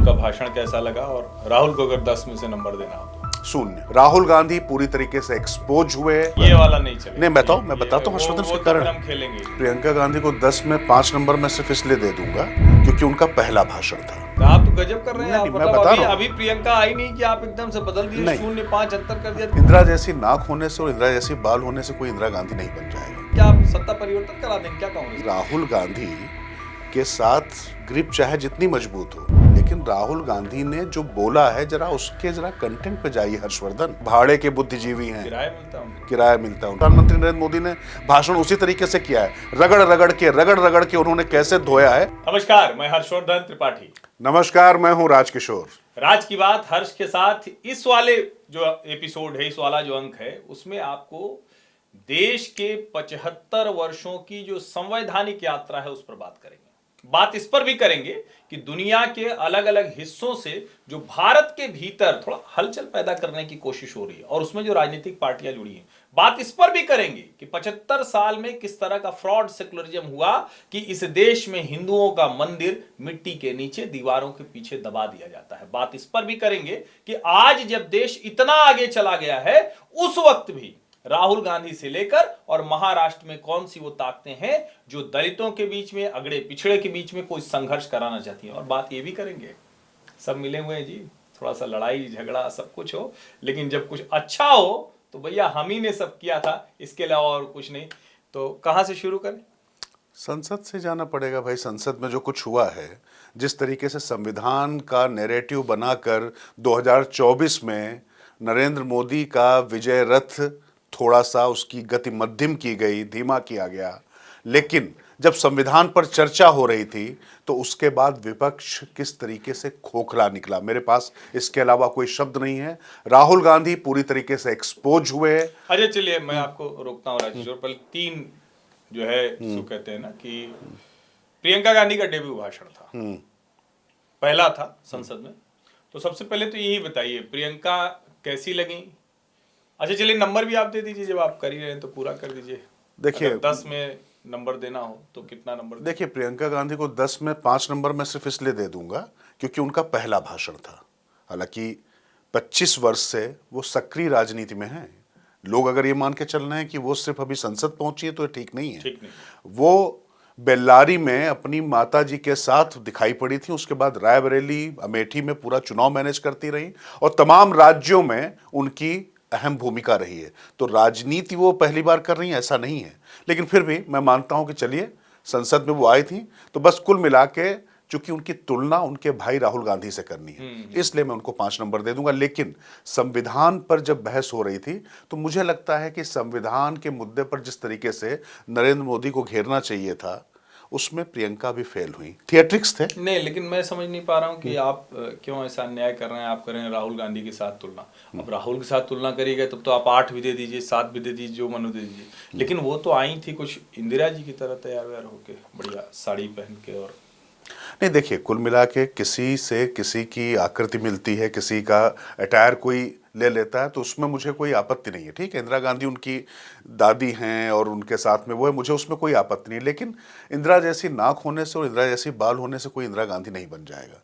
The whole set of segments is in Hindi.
उनका भाषण कैसा लगा, और राहुल को अगर 10 में से नंबर देना हो तो? 0। राहुल गांधी पूरी तरीके से एक्सपोज हुए। ये वाला नहीं चलेगा। नहीं, मैं बताता हूँ हर्षवर्धन इसका कारण। हम खेलेंगे। प्रियंका गांधी को 10 में 5 नंबर मैं सिर्फ इसलिए दे दूंगा क्योंकि उनका पहला भाषण था। आप तो गजब कर रहे हैं। नहीं, आप मैं बता रहा हूं। अभी प्रियंका आई नहीं कि आप एकदम से बदल दिए, 0.5 अंतर कर दिया। इंदिरा जैसी नाक होने से और इंदिरा जैसी बाल होने से कोई इंदिरा गांधी नहीं बन जाएगा। क्या आप सत्ता परिवर्तन करा देंगे क्या कांग्रेस? राहुल गांधी के साथ ग्रिप चाहे जितनी मजबूत हो, लेकिन राहुल गांधी ने जो बोला है जरा कंटेंट पे जाइए हर्षवर्धन। भाड़े के बुद्धिजीवी हैं, किराया मिलता है। प्रधानमंत्री नरेंद्र मोदी ने भाषण उसी तरीके से किया है, रगड़ रगड़ के उन्होंने कैसे धोया है। नमस्कार, मैं हर्षवर्धन त्रिपाठी। नमस्कार, मैं हूं राजकिशोर। राज की बात हर्ष के साथ इस वाले जो एपिसोड है, इस वाला जो अंक है, उसमें आपको देश के 75 वर्षों की जो संवैधानिक यात्रा है उस पर बात करेंगे। बात इस पर भी करेंगे कि दुनिया के अलग अलग हिस्सों से जो भारत के भीतर थोड़ा हलचल पैदा करने की कोशिश हो रही है और उसमें जो राजनीतिक पार्टियां जुड़ी हैं, बात इस पर भी करेंगे कि 75 साल में किस तरह का फ्रॉड सेकुलरिज्म हुआ कि इस देश में हिंदुओं का मंदिर मिट्टी के नीचे दीवारों के पीछे दबा दिया जाता है। बात इस पर भी करेंगे कि आज जब देश इतना आगे चला गया है, उस वक्त भी राहुल गांधी से लेकर और महाराष्ट्र में कौन सी वो ताकतें हैं जो दलितों के बीच में, अगड़े पिछड़े के बीच में कोई संघर्ष कराना चाहती हैं। और बात ये भी करेंगे, सब मिले हुए हैं जी, थोड़ा सा लड़ाई झगड़ा सब कुछ हो, लेकिन जब कुछ अच्छा हो तो भैया हम ही ने सब किया था, इसके अलावा और कुछ नहीं। तो कहां से शुरू करें? संसद से जाना पड़ेगा भाई। संसद में जो कुछ हुआ है, जिस तरीके से संविधान का नैरेटिव बनाकर 2024 में नरेंद्र मोदी का विजय रथ थोड़ा सा उसकी गति मध्यम की गई, धीमा किया गया, लेकिन जब संविधान पर चर्चा हो रही थी तो उसके बाद विपक्ष किस तरीके से खोखला निकला, मेरे पास इसके अलावा कोई शब्द नहीं है। राहुल गांधी पूरी तरीके से एक्सपोज हुए। अजय, चलिए मैं आपको रोकता हूँ राजेश, पहले 3 जो है सो कहते हैं ना कि प्रियंका गांधी का डेब्यू भाषण था, पहला था संसद में। तो सबसे पहले तो यही बताइए प्रियंका कैसी लगी। अच्छा चलिए, नंबर भी आप दे दीजिए, जब आप कर ही रहे हैं तो पूरा कर दीजिए। देखिए 10 में नंबर देना हो तो कितना नंबर? देखिए, प्रियंका गांधी को 10 में 5 नंबर मैं सिर्फ इसलिए दे दूंगा क्योंकि उनका पहला भाषण था। हालांकि 25 वर्ष से वो सक्रिय राजनीति में हैं। लोग अगर ये मान के चल रहे हैं कि वो सिर्फ अभी संसद पहुंची है तो ये ठीक नहीं है। वो बेल्लारी में अपनी माता जी के साथ दिखाई पड़ी थी, उसके बाद रायबरेली, अमेठी में पूरा चुनाव मैनेज करती रही और तमाम राज्यों में उनकी अहम भूमिका रही है। तो राजनीति वो पहली बार कर रही है ऐसा नहीं है, लेकिन फिर भी मैं मानता हूं कि चलिए संसद में वो आई थी तो बस कुल मिला के चूंकि उनकी तुलना उनके भाई राहुल गांधी से करनी है, इसलिए मैं उनको 5 नंबर दे दूंगा। लेकिन संविधान पर जब बहस हो रही थी तो मुझे लगता है कि संविधान के मुद्दे पर जिस तरीके से नरेंद्र मोदी को घेरना चाहिए था उसमें प्रियंका भी फेल हुई। थिएट्रिक्स थे। नहीं, लेकिन मैं समझ नहीं पा रहा हूँ कि आप क्यों ऐसा अन्याय कर रहे हैं। आप कर रहे हैं राहुल गांधी के साथ तुलना। अब राहुल के साथ तुलना करिएगा तब तो आप 8 भी दे दीजिए, 7 भी दे दीजिए, जो मनो दे दीजिए। लेकिन वो तो आई थी कुछ इंदिरा जी की तरह तैयार व्यार होके, बढ़िया साड़ी पहन के। और नहीं, देखिए कुल मिला के किसी से किसी की आकृति मिलती है, किसी का अटायर कोई ले लेता है तो उसमें मुझे कोई आपत्ति नहीं है। ठीक है, इंदिरा गांधी उनकी दादी हैं और उनके साथ में वो है, मुझे उसमें कोई आपत्ति नहीं है। लेकिन इंदिरा जैसी नाक होने से और इंदिरा जैसी बाल होने से कोई इंदिरा गांधी नहीं बन जाएगा।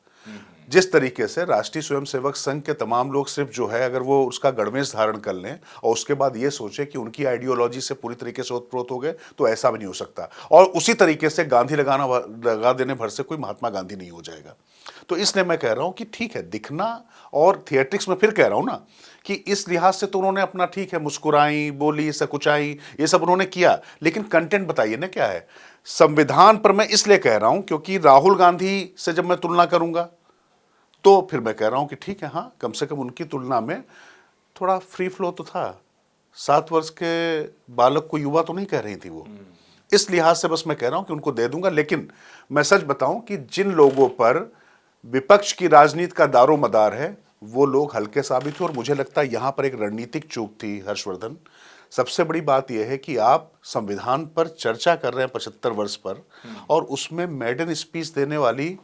जिस तरीके से राष्ट्रीय स्वयंसेवक संघ के तमाम लोग सिर्फ जो है अगर वो उसका गणवेश धारण कर लें और उसके बाद ये सोचे कि उनकी आइडियोलॉजी से पूरी तरीके से ओतप्रोत हो गए तो ऐसा भी नहीं हो सकता। और उसी तरीके से गांधी लगा देने भर से कोई महात्मा गांधी नहीं हो जाएगा। तो इसलिए मैं कह रहा हूं कि ठीक है, दिखना और थिएट्रिक्स में फिर कह रहा हूं ना कि इस लिहाज से तो उन्होंने अपना ठीक है मुस्कुराई, बोली, सकुचाई, ये सब उन्होंने किया, लेकिन कंटेंट बताइए ना क्या है। संविधान पर मैं इसलिए कह रहा हूं क्योंकि राहुल गांधी से जब मैं तुलना करूंगा तो फिर मैं कह रहा हूं कि ठीक है, हाँ कम से कम उनकी तुलना में थोड़ा फ्री फ्लो तो था। 7 वर्ष के बालक को युवा तो नहीं कह रही थी वो। इस लिहाज से बस मैं कह रहा हूं कि उनको दे दूंगा। लेकिन मैं सच बताऊं कि जिन लोगों पर विपक्ष की राजनीति का दारोमदार है वो लोग हल्के साबित हुए और मुझे लगता है यहां पर एक रणनीतिक चूक थी हर्षवर्धन। सबसे बड़ी बात यह है कि आप संविधान पर चर्चा कर रहे हैं 75 वर्ष पर और उसमें मेडन स्पीच देने वाली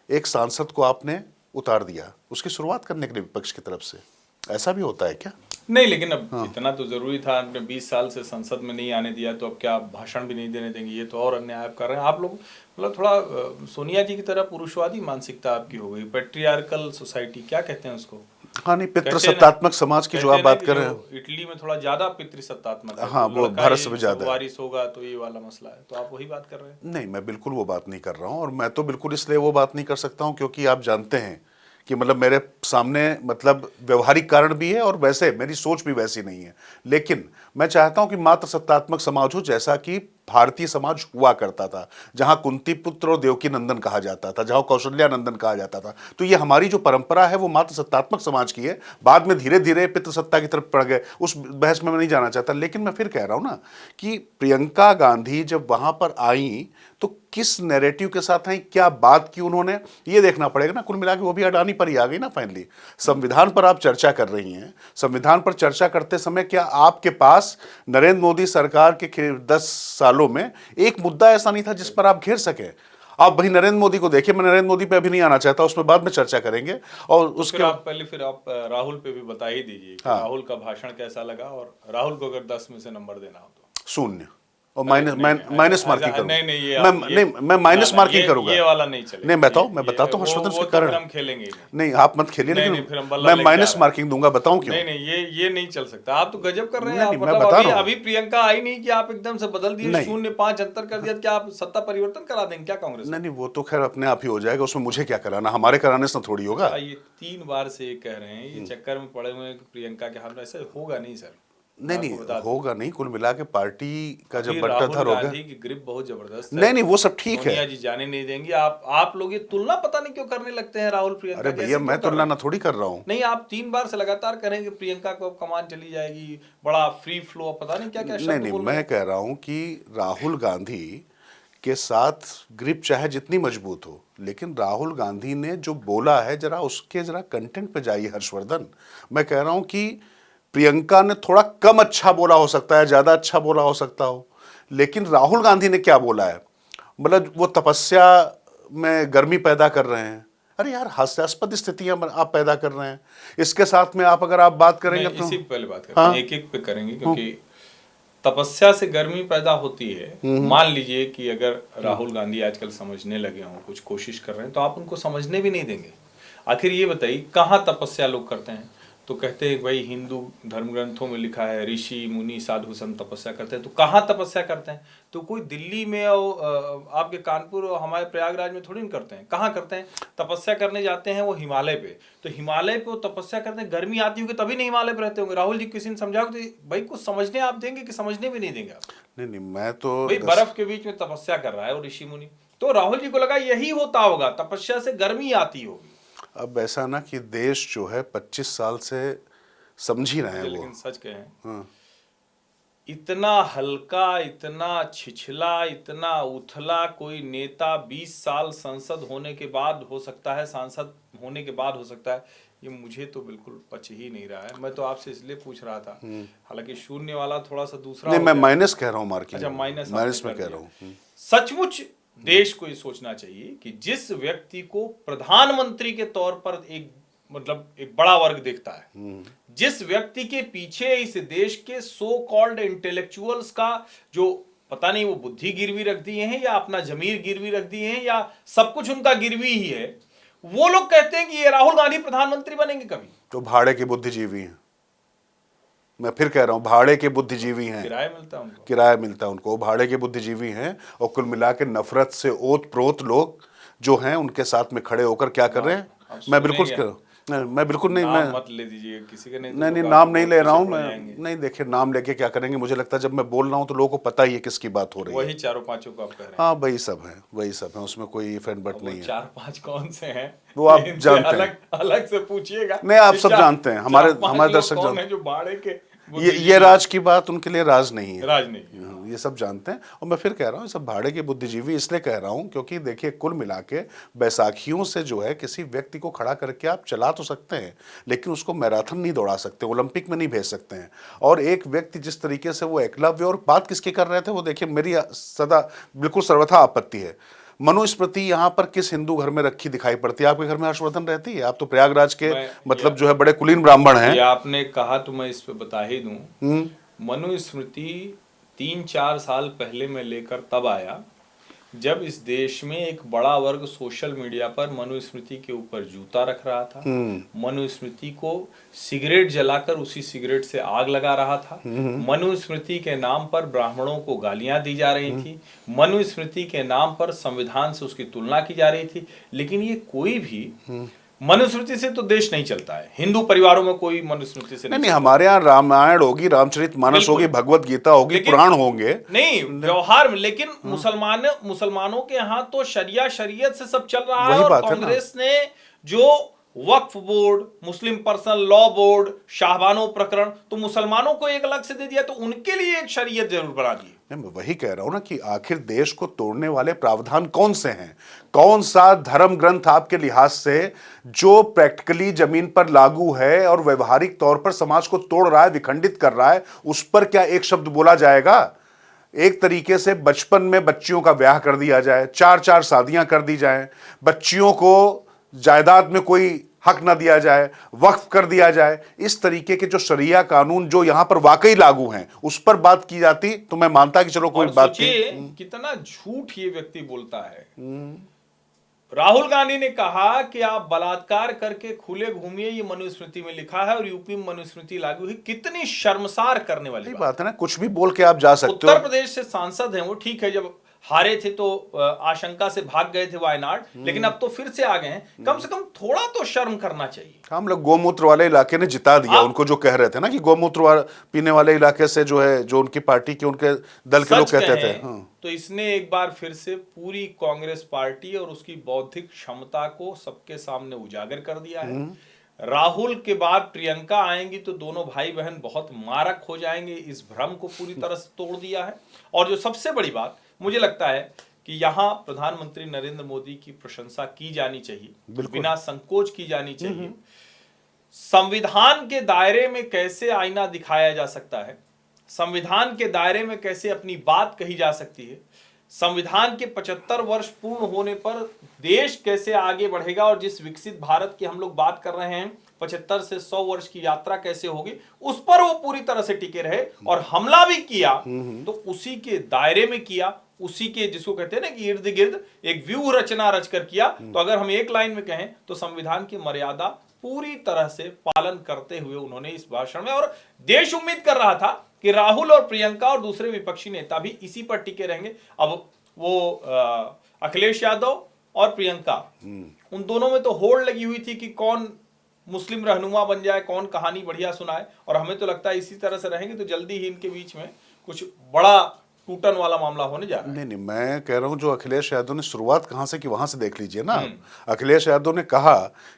एक सांसद को आपने उतार दिया उसकी शुरुआत करने के लिए विपक्ष की तरफ से। ऐसा भी होता है क्या? नहीं, लेकिन अब इतना तो जरूरी था। आपने 20 साल से संसद में नहीं आने दिया, तो अब क्या आप भाषण भी नहीं देने देंगे? ये तो और अन्याय आप कर रहे हैं। आप लोग मतलब थोड़ा सोनिया जी की तरह पुरुषवादी मानसिकता आपकी हो गई, पेट्रियार्कल सोसाइटी क्या कहते हैं उसको? हाँ नहीं, कहते हैं पितृसत्तात्मक समाज की जो कहते आप हैं ना बात कि कर रहे जो हैं, इटली में थोड़ा ज्यादा पितृसत्तात्मक है, हाँ तो वो लड़का भारत ही से भी सब ज्यादा है। वारिस होगा, तो ये वाला मसला है। तो आप वही बात कर रहे हैं? नहीं, मैं बिल्कुल वो बात नहीं कर रहा हूँ, और मैं तो बिल्कुल इसलिए वो बात नहीं कर सकता हूँ क्योंकि आप जानते हैं कि मतलब मेरे सामने मतलब व्यवहारिक कारण भी है और वैसे मेरी सोच भी वैसी नहीं है। लेकिन मैं चाहता हूं कि मात्र सत्तात्मक समाज हो, जैसा कि भारतीय समाज हुआ करता था, जहां कुंती पुत्र और देवकी नंदन कहा जाता था, जहां कौशल्या नंदन कहा जाता था। तो ये हमारी जो परंपरा है वो मात्र सत्तात्मक समाज की है। बाद में धीरे धीरे पितृसत्ता की तरफ पड़ गए, उस बहस में मैं नहीं जाना चाहता। लेकिन मैं फिर कह रहा हूं ना कि प्रियंका गांधी जब वहां पर आई तो किस नैरेटिव के साथ आई, क्या बात की उन्होंने, ये देखना पड़ेगा ना। कुल मिला के वो भी अडानी पर ही आ गई ना फाइनली। संविधान पर आप चर्चा कर रही हैं, संविधान पर चर्चा करते समय क्या आपके पास नरेंद्र मोदी सरकार के 10 सालों में एक मुद्दा ऐसा नहीं था जिस पर आप घेर सके? आप वही नरेंद्र मोदी को देखिए। मैं नरेंद्र मोदी पे अभी नहीं आना चाहता, उसमें बाद में चर्चा करेंगे। और तो उसके फिर आप राहुल पे भी बता ही दीजिए कि हाँ, राहुल का भाषण कैसा लगा, और राहुल को अगर 10 में से नंबर देना हो तो। शून्य, और अरे माइनस नहीं, माइनस मार्किंग करूंगा। नहीं नहीं, ये मैं आप ये नहीं, मैं ना माइनस ना, मार्किंग करूंगा। ये वाला नहीं चलेगा। नहीं बताओ, मैं ये बताता हूँ वो हर्षवर्धन, वो उसके तो कारण फिर हम खेलेंगे ही नहीं। नहीं, आप मत खेलिए, नहीं लेकिन नहीं, फिर हम बल्ला मैं लेके आ माइनस रहे हैं। मार्किंग दूंगा, बताऊं क्यों? नहीं नहीं, ये नहीं चल सकता। आप तो गजब कर रहे हैं। नहीं आप नहीं, मैं मतलब बता अभी रहा हूं। अभी प्रियंका आई नहीं कि आप एकदम से बदल दिए, नहीं 0.5 अंतर कर दिया। क्या आप सत्ता परिवर्तन करा देंगे क्या कांग्रेस में? नहीं नहीं, वो तो खैर अपने आप ही हो जाएगा, उसमें मुझे क्या कराना, हमारे कराने से थोड़ी होगा। अच्छा, ये 3 बार से ये कह रहे हैं, ये चक्कर में पड़े हुए हैं कि प्रियंका के हाथ में, ऐसे होगा नहीं सर। मैं नहीं आपको नहीं बता दूं, होगा नहीं, कुल मिला के पार्टी का जब अभी राहुल बंटाधर होगा। गांधी की ग्रिप बहुत जबरदस्त है। नहीं नहीं, वो सब ठीक है। सोनिया जी जाने नहीं देंगी। आप लोग ये तुलना पता नहीं क्यों करने लगते हैं राहुल प्रियंका अरे की, भैया, ऐसे क्यों मैं कर तुलना रहे ना हैं? थोड़ी कर रहा हूँ। नहीं, आप 3 बार से लगातार करेंगे प्रियंका को अब कमान चली जाएगी, बड़ा फ्री फ्लो, पता नहीं क्या क्या नहीं शब्द नहीं, बोल रहे मैं हैं। कह रहा हूँ कि राहुल गांधी के साथ ग्रिप चाहे जितनी मजबूत हो, लेकिन राहुल गांधी ने जो बोला है, जरा उसके जरा कंटेंट पे जाइए हर्षवर्धन। मैं कह रहा हूं कि प्रियंका ने थोड़ा कम अच्छा बोला हो सकता है, ज्यादा अच्छा बोला हो सकता हो, लेकिन राहुल गांधी ने क्या बोला है, मतलब वो तपस्या में गर्मी पैदा कर रहे हैं। अरे यार, हास्यास्पद स्थितियां आप पैदा कर रहे हैं। इसके साथ में आप अगर आप बात करेंगे नहीं, तो इसी पे पहले बात करते हाँ, हैं, एक एक पे करेंगे, क्योंकि तपस्या से गर्मी पैदा होती है। मान लीजिए कि अगर राहुल गांधी आजकल समझने लगे हों, कुछ कोशिश कर रहे हैं, तो आप उनको समझने भी नहीं देंगे। आखिर ये बताइए, कहाँ तपस्या लोग करते हैं? तो कहते हैं भाई हिंदू धर्म ग्रंथों में लिखा है, ऋषि मुनि साधु संत तपस्या करते हैं। तो कहाँ तपस्या करते हैं? तो कोई दिल्ली में और आपके कानपुर और हमारे प्रयागराज में थोड़ी ना करते हैं। कहाँ करते हैं? तपस्या करने जाते हैं वो हिमालय पे। तो हिमालय पे वो तपस्या करते हैं, गर्मी आती होगी तभी नहीं हिमालय पे रहते होंगे। राहुल जी किसी ने समझाओगे तो भाई कुछ समझने आप देंगे कि समझने भी नहीं देंगे आप? नहीं नहीं, मैं तो भाई बर्फ के बीच में तपस्या कर रहा है वो ऋषि मुनि, तो राहुल जी को लगा यही होता होगा, तपस्या से गर्मी आती होगी। अब ऐसा ना कि देश जो है 25 साल से समझ ही रहे हैं वो। लेकिन सच कहें, हाँ। इतना हल्का, इतना छिछला, इतना उथला कोई नेता 20 साल संसद होने के बाद हो सकता है, सांसद होने के बाद हो सकता है, ये मुझे तो बिल्कुल पच ही नहीं रहा है। मैं तो आपसे इसलिए पूछ रहा था, हालांकि शून्य वाला थोड़ा सा दूसरा नहीं, हो मैं गया। माइनस कह रहा हूँ, मार्किंग अच्छा, माइनस माइनस आपने में कर कह दिया। रहा हूँ। सचमुच देश को ये सोचना चाहिए कि जिस व्यक्ति को प्रधानमंत्री के तौर पर एक मतलब एक बड़ा वर्ग देखता है, जिस व्यक्ति के पीछे इस देश के सो कॉल्ड इंटेलेक्चुअल्स का जो पता नहीं वो बुद्धि गिरवी रख दिए हैं या अपना जमीर गिरवी रख दिए हैं या सब कुछ उनका गिरवी ही है, वो लोग कहते हैं कि ये राहुल गांधी प्रधानमंत्री बनेंगे कभी। तो भाड़े के बुद्धिजीवी हैं। मैं फिर कह रहा हूँ, भाड़े के बुद्धिजीवी हैं। किराया मिलता है उनको, किराया मिलता है उनको, भाड़े के बुद्धिजीवी हैं। और कुल मिला के नफरत से ओत प्रोत लोग जो हैं उनके साथ में खड़े होकर क्या कर रहे हैं। मैं बिल्कुल मैं बिल्कुल नहीं, मैं मत ले दीजिए किसी के, नहीं नहीं नाम नहीं ले रहा हूँ मैं। नहीं देखिए, नाम लेके क्या करेंगे, मुझे लगता है जब मैं बोल रहा हूँ तो लोगों को पता ही है किसकी बात हो रही है। वही चारों पांचों को आप कह रहे हैं। हाँ, वही सब है, वही सब है, उसमें कोई इफ एंड बट नहीं है। 4-5 कौन से हैं वो आप जानते हैं, अलग से पूछिएगा। नहीं आप सब जानते हैं, हमारे दर्शक कौन जानते है जो भाड़े के हैं। ये राज की बात उनके लिए राज नहीं है, राज नहीं है। ये सब जानते हैं। और मैं फिर कह रहा हूँ, सब भाड़े के बुद्धिजीवी इसलिए कह रहा हूँ क्योंकि देखिए, कुल मिला के बैसाखियों से जो है किसी व्यक्ति को खड़ा करके आप चला तो सकते हैं, लेकिन उसको मैराथन नहीं दौड़ा सकते, ओलंपिक में नहीं भेज सकते हैं। और एक व्यक्ति जिस तरीके से वो एकलव्य, और बात किसकी कर रहे थे वो देखिए, मेरी सदा बिल्कुल सर्वथा आपत्ति है। मनुस्मृति यहाँ पर किस हिंदू घर में रखी दिखाई पड़ती है? आपके घर में हर्षवर्धन रहती है? आप तो प्रयागराज के मतलब जो है बड़े कुलीन ब्राह्मण हैं। ये आपने कहा तो मैं इस पे बता ही दूं। मनुस्मृति 3-4 साल पहले मैं लेकर तब आया जब इस देश में एक बड़ा वर्ग सोशल मीडिया पर मनुस्मृति के ऊपर जूता रख रहा था, मनुस्मृति को सिगरेट जलाकर उसी सिगरेट से आग लगा रहा था, मनुस्मृति के नाम पर ब्राह्मणों को गालियां दी जा रही थी, मनुस्मृति के नाम पर संविधान से उसकी तुलना की जा रही थी। लेकिन ये कोई भी मनुस्मृति से तो देश नहीं चलता है, हिंदू परिवारों में कोई मनुस्मृति से नहीं, हमारे यहाँ रामायण होगी, रामचरितमानस होगी, भगवत गीता होगी, पुराण होंगे, नहीं व्यवहार में। लेकिन मुसलमानों के यहाँ तो शरिया शरीयत से सब चल रहा है। और कांग्रेस ने जो वक्फ बोर्ड, मुस्लिम पर्सनल लॉ बोर्ड, शाहबानो प्रकरण, तो मुसलमानों को एक अलग से दे दिया, तो उनके लिए एक शरीयत जरूर बना दी। मैं वही कह रहा हूं ना कि आखिर देश को तोड़ने वाले प्रावधान कौन से हैं? कौन सा धर्म ग्रंथ आपके लिहाज से जो प्रैक्टिकली जमीन पर लागू है और व्यवहारिक तौर पर समाज को तोड़ रहा है, विखंडित कर रहा है, उस पर क्या एक शब्द बोला जाएगा? एक तरीके से बचपन में बच्चियों का ब्याह कर दिया जाए, 4-4 शादियां कर दी जाए, बच्चियों को जायदाद में कोई हक न दिया जाए, वक्फ कर दिया जाए, इस तरीके के जो शरिया कानून जो यहां पर वाकई लागू हैं उस पर बात की जाती तो मैं मानता कि चलो कोई बात नहीं। कितना झूठ ये व्यक्ति बोलता है। राहुल गांधी ने कहा कि आप बलात्कार करके खुले घूमिए, ये मनुस्मृति में लिखा है और यूपी में मनुस्मृति लागू है। कितनी शर्मसार करने वाली बात है ना। कुछ भी बोल के आप जा सकते हो। उत्तर प्रदेश से सांसद हैं वो, ठीक है, जब हारे थे तो आशंका से भाग गए थे वायनाड, लेकिन अब तो फिर से आ गए हैं। कम से कम थोड़ा तो शर्म करना चाहिए। हम लोग गोमूत्र वाले इलाके ने जिता दिया उनको, जो कह रहे थे ना कि गोमूत्र पीने वाले इलाके से जो है, जो उनकी पार्टी के उनके दल के लोग कहते थे। तो इसने एक बार फिर से पूरी कांग्रेस पार्टी और उसकी बौद्धिक क्षमता को सबके सामने उजागर कर दिया है। राहुल के बाद प्रियंका आएंगी तो दोनों भाई बहन बहुत मारक हो जाएंगे, इस भ्रम को पूरी तरह से तोड़ दिया है। और जो सबसे बड़ी बात मुझे लगता है कि यहाँ प्रधानमंत्री नरेंद्र मोदी की प्रशंसा की जानी चाहिए, बिना संकोच की जानी चाहिए। संविधान के दायरे में कैसे आईना दिखाया जा सकता है, संविधान के दायरे में कैसे अपनी बात कही जा सकती है, संविधान के 75 वर्ष पूर्ण होने पर देश कैसे आगे बढ़ेगा, और जिस विकसित भारत की हम लोग बात कर रहे हैं 75 से 100 वर्ष की यात्रा कैसे होगी, उस पर वो पूरी तरह से टिके रहे। और हमला भी किया तो उसी के दायरे में किया, उसी के, जिसको कहते हैं ना कि इर्द गिर्द एक व्यूह रचना रचकर किया। तो अगर हम एक लाइन में कहें तो संविधान की मर्यादा पूरी तरह से पालन करते हुए उन्होंने इस भाषण में, और देश उम्मीद कर रहा था कि राहुल और प्रियंका और दूसरे विपक्षी नेता भी इसी पर टिके रहेंगे। अब वो अखिलेश यादव और प्रियंका, उन दोनों में तो होड़ लगी हुई थी कि कौन मुस्लिम रहनुमा बन जाए, कौन कहानी बढ़िया सुनाए। और हमें तो लगता है इसी तरह से रहेंगे तो जल्दी ही इनके बीच में कुछ बड़ा टूटन वाला मामला होने जा रहा है। नहीं, मैं कह रहा हूं जो अखिलेश यादव ने शुरुआत कहां से की वहां से देख लीजिए ना। अखिलेश यादव ने कहा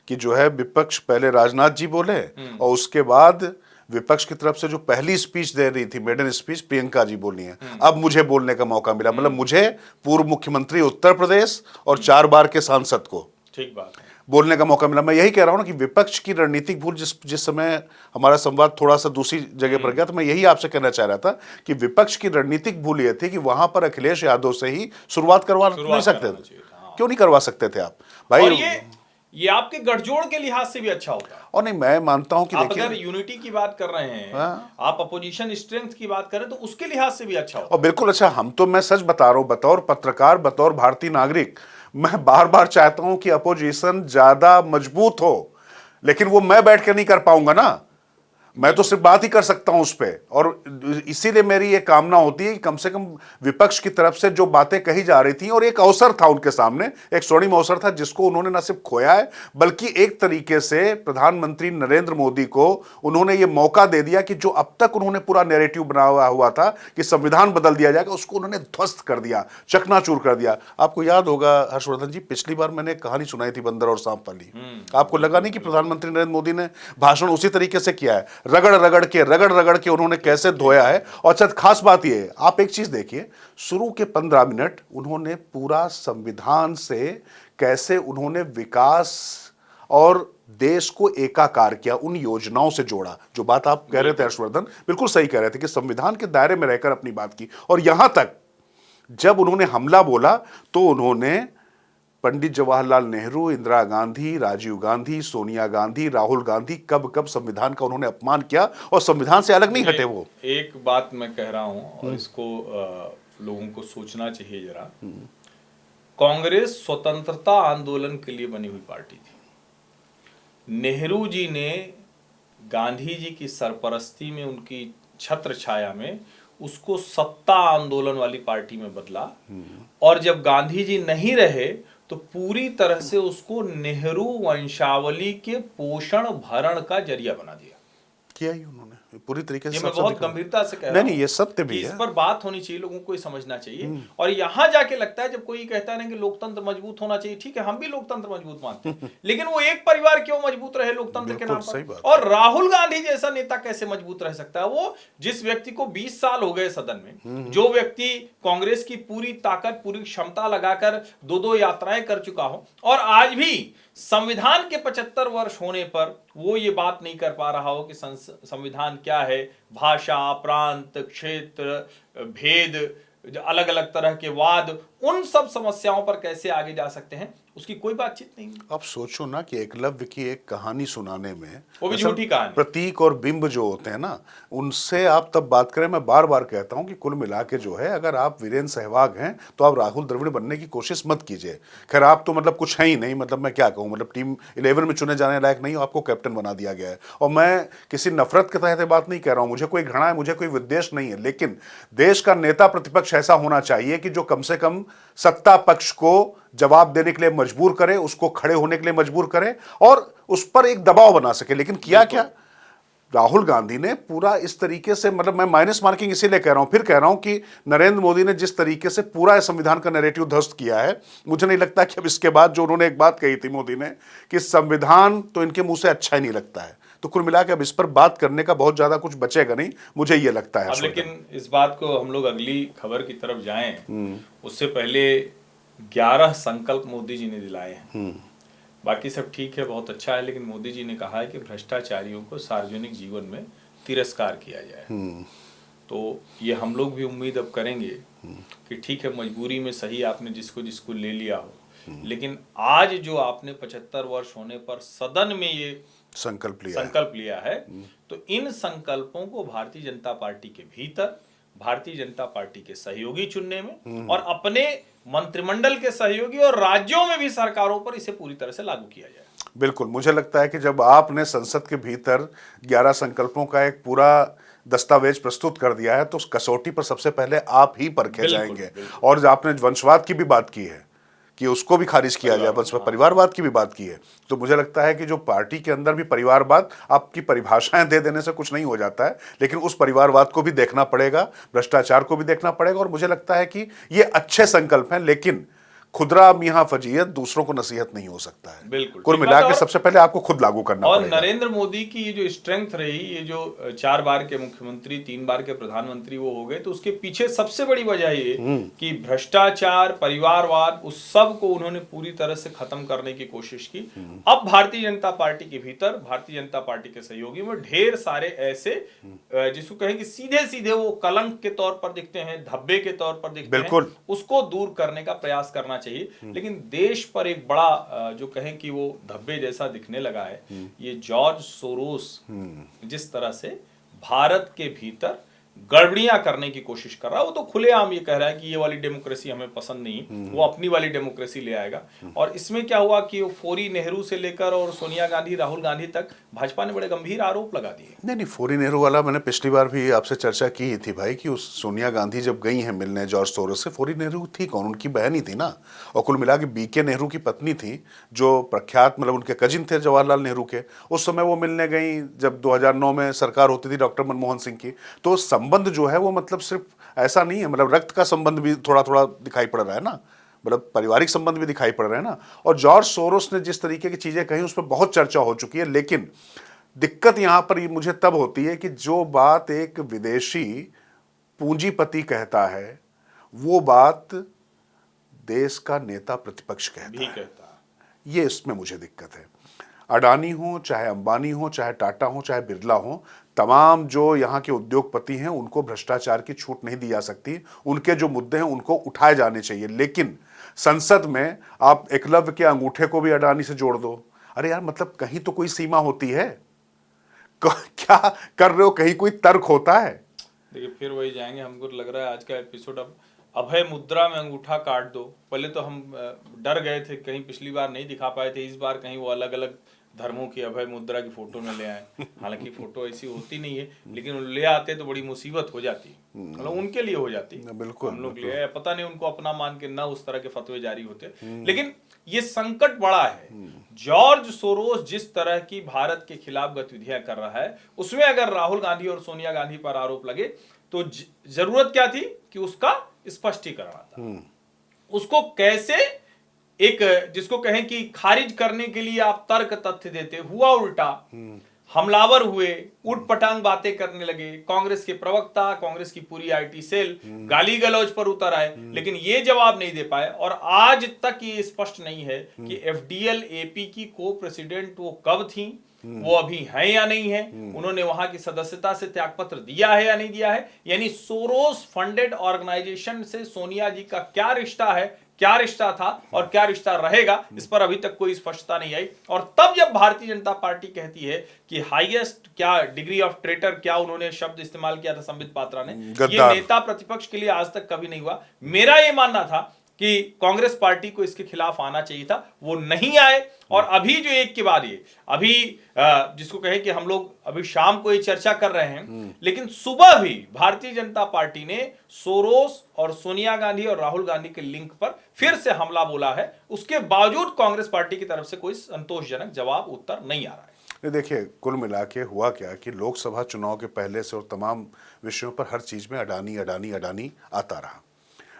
कि जो है विपक्ष, पहले राजनाथ जी बोले और उसके बाद विपक्ष की तरफ से जो पहली स्पीच दे रही थी, मेडन स्पीच, प्रियंका जी बोली है। अब मुझे बोलने का मौका मिला, मतलब मुझे पूर्व मुख्यमंत्री उत्तर प्रदेश और 4 बार के सांसद को, ठीक बात है, बोलने का मौका मिला। मैं यही कह रहा हूं ना कि विपक्ष की रणनीतिक भूल, जिस समय हमारा संवाद थोड़ा सा दूसरी जगह पर गया, तो मैं यही आपसे कहना चाह रहा था कि विपक्ष की रणनीतिक भूल यह थी कि वहां पर अखिलेश यादव से ही शुरुआत करवा नहीं सकते थे। क्यों नहीं करवा सकते थे आप भाई? और ये आपके गठजोड़ के लिहाज से भी अच्छा होता है। और नहीं, मैं मानता हूं कि आप अगर यूनिटी की बात कर रहे हैं, आप अपोजिशन स्ट्रेंथ की बात करें तो उसके लिहाज से भी अच्छा होता है। और बिल्कुल अच्छा। हम तो, मैं सच बता रहा हूं, बतौर पत्रकार, बतौर भारतीय नागरिक, मैं बार बार चाहता हूं कि अपोजिशन ज्यादा मजबूत हो, लेकिन वो मैं बैठ के नहीं कर पाऊंगा ना। मैं तो सिर्फ बात ही कर सकता हूं उस पर। और इसीलिए मेरी ये कामना होती है कि कम से कम विपक्ष की तरफ से जो बातें कही जा रही थी, और एक अवसर था उनके सामने, एक स्वर्णिम अवसर था जिसको उन्होंने न सिर्फ खोया है, बल्कि एक तरीके से प्रधानमंत्री नरेंद्र मोदी को उन्होंने ये मौका दे दिया कि जो अब तक उन्होंने पूरा नैरेटिव बनाया हुआ था कि संविधान बदल दिया जाएगा, उसको उन्होंने ध्वस्त कर दिया, चकनाचूर कर दिया। आपको याद होगा हर्षवर्धन जी, पिछली बार मैंने कहानी सुनाई थी बंदर और सांप वाली। आपको लगा नहीं कि प्रधानमंत्री नरेंद्र मोदी ने भाषण उसी तरीके से किया है? रगड़ रगड़ के उन्होंने कैसे धोया है। और अच्छा, खास बात यह है, आप एक चीज देखिए, शुरू के 15 मिनट उन्होंने पूरा संविधान से कैसे उन्होंने विकास और देश को एकाकार किया, उन योजनाओं से जोड़ा। जो बात आप कह रहे थे हर्षवर्धन, बिल्कुल सही कह रहे थे कि संविधान के दायरे में रहकर अपनी बात की। और यहां तक जब उन्होंने हमला बोला तो उन्होंने पंडित जवाहरलाल नेहरू, इंदिरा गांधी, राजीव गांधी, सोनिया गांधी, राहुल गांधी, कब कब संविधान का उन्होंने अपमान किया और संविधान से अलग नहीं हटे वो। एक बात मैं कह रहा हूं और इसको लोगों को सोचना चाहिए जरा। कांग्रेस स्वतंत्रता आंदोलन के लिए बनी हुई पार्टी थी। नेहरू जी ने गांधी जी की सरपरस्ती में, उनकी छत्र छाया में उसको सत्ता आंदोलन वाली पार्टी में बदला, और जब गांधी जी नहीं रहे तो पूरी तरह से उसको नेहरू वंशावली के पोषण भरण का जरिया बना दिया। किया ही उन्होंने पूरी तरीके से। ये मैं बहुत गंभीरता से कह रहा हूं। नहीं, ये सत्य भी इस है। पर बात होनी चाहिए, लोगों को समझना चाहिए। और यहां जाके लगता है जब कोई कहता है ना कि लोकतंत्र मजबूत होना चाहिए, ठीक है, हम भी लोकतंत्र मजबूत मानते हैं, लेकिन वो एक परिवार क्यों मजबूत रहे लोकतंत्र के नाम पर? और राहुल गांधी जैसा नेता कैसे मजबूत रह सकता है? वो जिस व्यक्ति को 20 साल हो गए सदन में, जो व्यक्ति कांग्रेस की पूरी ताकत, पूरी क्षमता लगाकर 2-2 यात्राएं कर चुका हो, और आज भी संविधान के 75 वर्ष होने पर वो ये बात नहीं कर पा रहा हो कि संविधान क्या है, भाषा, प्रांत, क्षेत्र, भेद, अलग अलग तरह के वाद, उन सब समस्याओं पर कैसे आगे जा सकते हैं, उसकी कोई बातचीत नहीं। अब सोचो ना कि एकलव्य की एक कहानी सुनाने में, वो भी झूठी कहानी, प्रतीक और बिंब जो होते हैं ना, उनसे आप तब बात करें। मैं बार बार कहता हूं कि कुल मिला के जो है, अगर आप वीरेंद्र सहवाग हैं तो आप राहुल द्रविड़ बनने की कोशिश मत कीजिए। खैर, आप तो मतलब कुछ है ही नहीं, मतलब मैं क्या कहूं, मतलब टीम 11 में चुने जाने लायक नहीं हो, आपको कैप्टन बना दिया गया है। और मैं किसी नफरत के तहत बात नहीं कह रहा हूं, मुझे कोई घृणा है, मुझे कोई विद्वेष नहीं है, लेकिन देश का नेता प्रतिपक्ष ऐसा होना चाहिए कि जो कम से कम सत्ता पक्ष को जवाब देने के लिए मजबूर करे, उसको खड़े होने के लिए मजबूर करे और उस पर एक दबाव बना सके। लेकिन किया क्या? राहुल गांधी ने पूरा इस तरीके से, मतलब मैं माइनस मार्किंग इसीलिए कह रहा हूं, फिर कह रहा हूं कि नरेंद्र मोदी ने जिस तरीके से पूरा संविधान का नैरेटिव ध्वस्त किया है, मुझे नहीं लगता कि अब इसके बाद जो उन्होंने एक बात कही थी मोदी ने कि संविधान तो इनके मुंह से अच्छा ही नहीं लगता है, तो कुल मिलाकर अब इस पर बात करने का बहुत ज्यादा कुछ बचेगा नहीं, मुझे ये लगता है। अब लेकिन इस बात को हम लोग अगली खबर की तरफ जाएं, उससे पहले 11 संकल्प मोदी जी ने दिलाए हैं। बाकी सब ठीक है, बहुत अच्छा है, लेकिन मोदी जी ने कहा है कि भ्रष्टाचारियों को सार्वजनिक जीवन में तिरस्कार किया जाए। तो ये हम लोग भी उम्मीद अब करेंगे कि ठीक है, मजबूरी में सही आपने जिसको जिसको ले लिया हो, लेकिन आज जो आपने 75 वर्ष होने पर सदन में ये संकल्प लिया है, तो इन संकल्पों को भारतीय जनता पार्टी के भीतर, भारतीय जनता पार्टी के सहयोगी चुनने में और अपने मंत्रिमंडल के सहयोगी और राज्यों में भी सरकारों पर इसे पूरी तरह से लागू किया जाए। बिल्कुल, मुझे लगता है कि जब आपने संसद के भीतर 11 संकल्पों का एक पूरा दस्तावेज प्रस्तुत कर दिया है, तो उस कसौटी पर सबसे पहले आप ही परखे जाएंगे। और जो आपने वंशवाद की भी बात की है कि उसको भी खारिज किया जाए, परिवारवाद की भी बात की है, तो मुझे लगता है कि जो पार्टी के अंदर भी परिवारवाद, आपकी परिभाषाएं दे देने से कुछ नहीं हो जाता है, लेकिन उस परिवारवाद को भी देखना पड़ेगा, भ्रष्टाचार को भी देखना पड़ेगा। और मुझे लगता है कि ये अच्छे संकल्प हैं, लेकिन खुदरा मियां फजीयत, दूसरों को नसीहत नहीं हो सकता है। बिल्कुल, कुल मिलाकर सबसे पहले आपको खुद लागू करना और पड़ेगा। नरेंद्र मोदी की ये जो स्ट्रेंथ रही, ये जो 4 बार के मुख्यमंत्री, 3 बार के प्रधानमंत्री वो हो गए, तो उसके पीछे सबसे बड़ी वजह ये कि भ्रष्टाचार, परिवारवाद, उस सब को उन्होंने पूरी तरह से खत्म करने की कोशिश की। अब भारतीय जनता पार्टी के भीतर, भारतीय जनता पार्टी के सहयोगी में ढेर सारे ऐसे जिसको कहें कि सीधे सीधे वो कलंक के तौर पर दिखते हैं, धब्बे के तौर पर दिखते हैं, उसको दूर करने का प्रयास करना चाहिए। लेकिन देश पर एक बड़ा जो कहें कि वो धब्बे जैसा दिखने लगा है, ये जॉर्ज सोरोस जिस तरह से भारत के भीतर गड़बड़ियां करने की कोशिश कर रहा है, वो तो खुलेआम ये कह रहा है कि ये वाली डेमोक्रेसी हमें पसंद नहीं, वो अपनी वाली डेमोक्रेसी ले आएगा। और इसमें क्या हुआ कि फोरी नेहरू से लेकर और सोनिया गांधी, राहुल गांधी तक भाजपा ने बड़े गंभीर आरोप लगा दिए। नहीं, फोरी नेहरू वाला मैंने पिछली बार भी आपसे चर्चा की ही थी भाई, कि उस सोनिया गांधी जब गई हैं मिलने जॉर्ज सोरोस से, फोरी नेहरू थी कौन? उनकी बहन ही थी ना। और कुल मिला के बीके नेहरू की पत्नी थी, जो प्रख्यात, मतलब उनके कजिन थे जवाहरलाल नेहरू के। उस समय वो मिलने गई जब 2009 में सरकार होती थी डॉक्टर मनमोहन सिंह की। तो संबंध जो है वो मतलब सिर्फ ऐसा नहीं है, मतलब रक्त का संबंध भी थोड़ा थोड़ा दिखाई पड़ रहा है ना, मतलब पारिवारिक संबंध भी दिखाई पड़ रहे हैं ना। और जॉर्ज सोरोस ने जिस तरीके की चीजें कही, उस पर बहुत चर्चा हो चुकी है, लेकिन दिक्कत यहां पर मुझे तब होती है कि जो बात एक विदेशी पूंजीपति कहता है, वो बात देश का नेता प्रतिपक्ष कहता है। ये इसमें मुझे दिक्कत है। अडानी हो, चाहे अंबानी हो, चाहे टाटा हो, चाहे बिरला हो, तमाम जो यहाँ के उद्योगपति हैं उनको भ्रष्टाचार की छूट नहीं दी जा सकती, उनके जो मुद्दे हैं उनको उठाए जाने चाहिए। लेकिन संसद में आप एकलव्य के अंगूठे को भी अडानी से जोड़ दो। अरे यार, मतलब कहीं तो कोई सीमा होती है। क्या कर रहे हो, कहीं कोई तर्क होता है? देखिए फिर वही जाएंगे। हमको लग रहा है आज का एपिसोड अब अभय मुद्रा में अंगूठा काट दो। पहले तो हम डर गए थे, कहीं पिछली बार नहीं दिखा पाए थे, इस बार कहीं वो अलग अलग धर्मों की अभय मुद्रा की फोटो न ले आए। हालांकि फोटो ऐसी होती नहीं है, लेकिन ले आते तो बड़ी मुसीबत हो जाती, मतलब उनके लिए हो जाती। बिल्कुल, हम लोग लिए पता नहीं उनको अपना मान के ना उस तरह के फतवे जारी होते। लेकिन ये संकट बड़ा है। जॉर्ज सोरोस जिस तरह की भारत के खिलाफ गतिविधियां कर रहा है, उसमें अगर राहुल गांधी और सोनिया गांधी पर आरोप लगे तो जरूरत क्या थी कि उसका स्पष्टीकरण आता। उसको कैसे एक, जिसको कहें कि खारिज करने के लिए आप तर्क तथ्य देते, हुआ उल्टा। हमलावर हुए, उठ पटांग बातें करने लगे। कांग्रेस के प्रवक्ता, कांग्रेस की पूरी आईटी सेल गाली गलौज पर उतर आए, लेकिन ये जवाब नहीं दे पाए। और आज तक ये स्पष्ट नहीं है कि एफडीएल एपी की को प्रेसिडेंट वो कब थी, वो अभी है या नहीं है, उन्होंने वहां की सदस्यता से त्यागपत्र दिया है या नहीं दिया है। यानी सोरोस फंडेड ऑर्गेनाइजेशन से सोनिया जी का क्या रिश्ता है, क्या रिश्ता था और क्या रिश्ता रहेगा, इस पर अभी तक कोई स्पष्टता नहीं आई। और तब जब भारतीय जनता पार्टी कहती है कि हाईएस्ट क्या डिग्री ऑफ ट्रेटर, क्या उन्होंने शब्द इस्तेमाल किया था संबित पात्रा ने, ये नेता प्रतिपक्ष के लिए आज तक कभी नहीं हुआ। मेरा ये मानना था कि कांग्रेस पार्टी को इसके खिलाफ आना चाहिए था, वो नहीं आए। और अभी जो एक के बाद ये अभी जिसको कहे कि हम लोग अभी शाम को ये चर्चा कर रहे हैं, लेकिन सुबह भी भारतीय जनता पार्टी ने सोरोस और सोनिया गांधी और राहुल गांधी के लिंक पर फिर से हमला बोला है। उसके बावजूद कांग्रेस पार्टी की तरफ से कोई संतोषजनक जवाब उत्तर नहीं आ रहा है। देखिए, कुल मिला के हुआ क्या कि लोकसभा चुनाव के पहले से और तमाम विषयों पर हर चीज में अडानी अडानी अडानी आता रहा।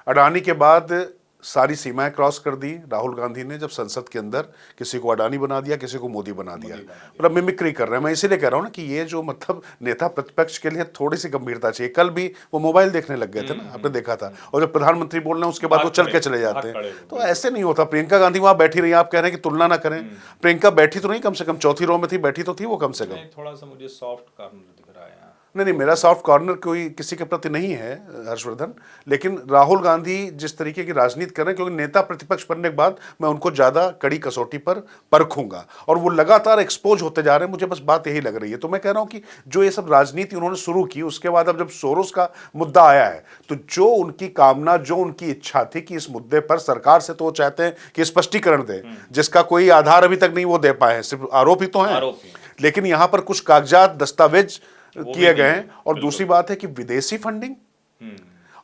अडानी के बाद सारी सीमाएं क्रॉस कर दी राहुल गांधी ने, जब संसद के अंदर किसी को अडानी बना दिया, किसी को मोदी बना दिया। मतलब मिमिक्री कर रहे हैं। मैं इसीलिए कह रहा हूं ना कि ये जो मतलब नेता प्रतिपक्ष के लिए थोड़ी सी गंभीरता चाहिए। कल भी वो मोबाइल देखने लग गए थे ना, आपने देखा था। और जब प्रधानमंत्री बोल रहे हैं उसके बाद वो चल के चले जाते हैं। तो ऐसे नहीं होता। प्रियंका गांधी वहां बैठी रही, आप कह रहे हैं कि तुलना ना करें। प्रियंका बैठी तो नहीं, कम से कम चौथी रो में थी, बैठी तो थी वो कम से कम। थोड़ा सा मुझे सॉफ्ट कॉर्नर दिख रहा है। नहीं, मेरा सॉफ्ट कॉर्नर कोई किसी के प्रति नहीं है हर्षवर्धन, लेकिन राहुल गांधी जिस तरीके की राजनीति कर रहे हैं, क्योंकि नेता प्रतिपक्ष बनने के बाद मैं उनको ज्यादा कड़ी कसौटी पर परखूंगा और वो लगातार एक्सपोज होते जा रहे हैं। मुझे बस बात यही लग रही है। तो मैं कह रहा हूं कि जो ये सब राजनीति उन्होंने शुरू की, उसके बाद अब जब सोरोस का मुद्दा आया है, तो जो उनकी कामना, जो उनकी इच्छा थी कि इस मुद्दे पर सरकार से तो वो चाहते हैं कि स्पष्टीकरण दे, जिसका कोई आधार अभी तक नहीं वो दे पाए हैं, सिर्फ आरोप ही तो हैं। लेकिन यहां पर कुछ कागजात, दस्तावेज किए गए हैं। और दूसरी बात है कि विदेशी फंडिंग,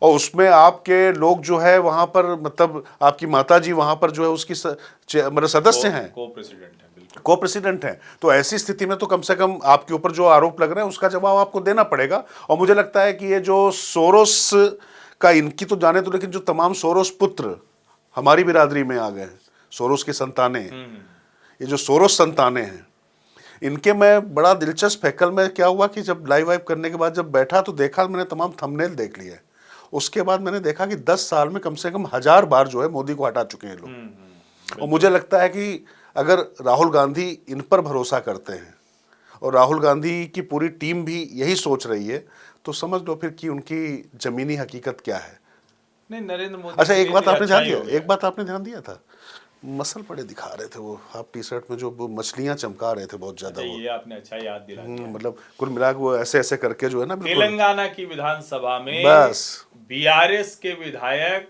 और उसमें आपके लोग जो है वहां पर, मतलब आपकी माता जी वहां पर जो है उसकी मतलब सदस्य हैं, को प्रेसिडेंट हैं। तो ऐसी स्थिति में तो कम से कम आपके ऊपर जो आरोप लग रहे हैं उसका जवाब आपको देना पड़ेगा। और मुझे लगता है कि ये जो सोरोस का, इनकी तो जाने दो, लेकिन जो तमाम सोरोस पुत्र हमारी बिरादरी में आ गए हैं, सोरोस की संतानें, ये जो सोरोस संतानें हैं, इनके मैं बड़ा दिलचस्प है। कल में क्या हुआ कि जब लाइव वाइव करने के बाद जब बैठा तो देखा, मैंने तमाम थंबनेल देख लिए। उसके बाद मैंने देखा कि 10 साल में कम से कम 1000 बार जो है मोदी को हटा चुके हैं लोग। और मुझे लगता है कि अगर राहुल गांधी इन पर भरोसा करते हैं और राहुल गांधी की पूरी टीम भी यही सोच रही है, तो समझ लो फिर कि उनकी जमीनी हकीकत क्या है। नहीं, नरेंद्र मोदी। अच्छा, एक बात आपने ध्यान दिया था, मसल बड़े दिखा रहे थे वो हाफ टी शर्ट में, जो मछलियां चमका रहे थे बहुत ज्यादा। ये आपने अच्छा याद दिला दिया। मतलब कुल मिला के वो ऐसे ऐसे करके जो है ना, तेलंगाना की विधानसभा में बस बीआरएस के विधायक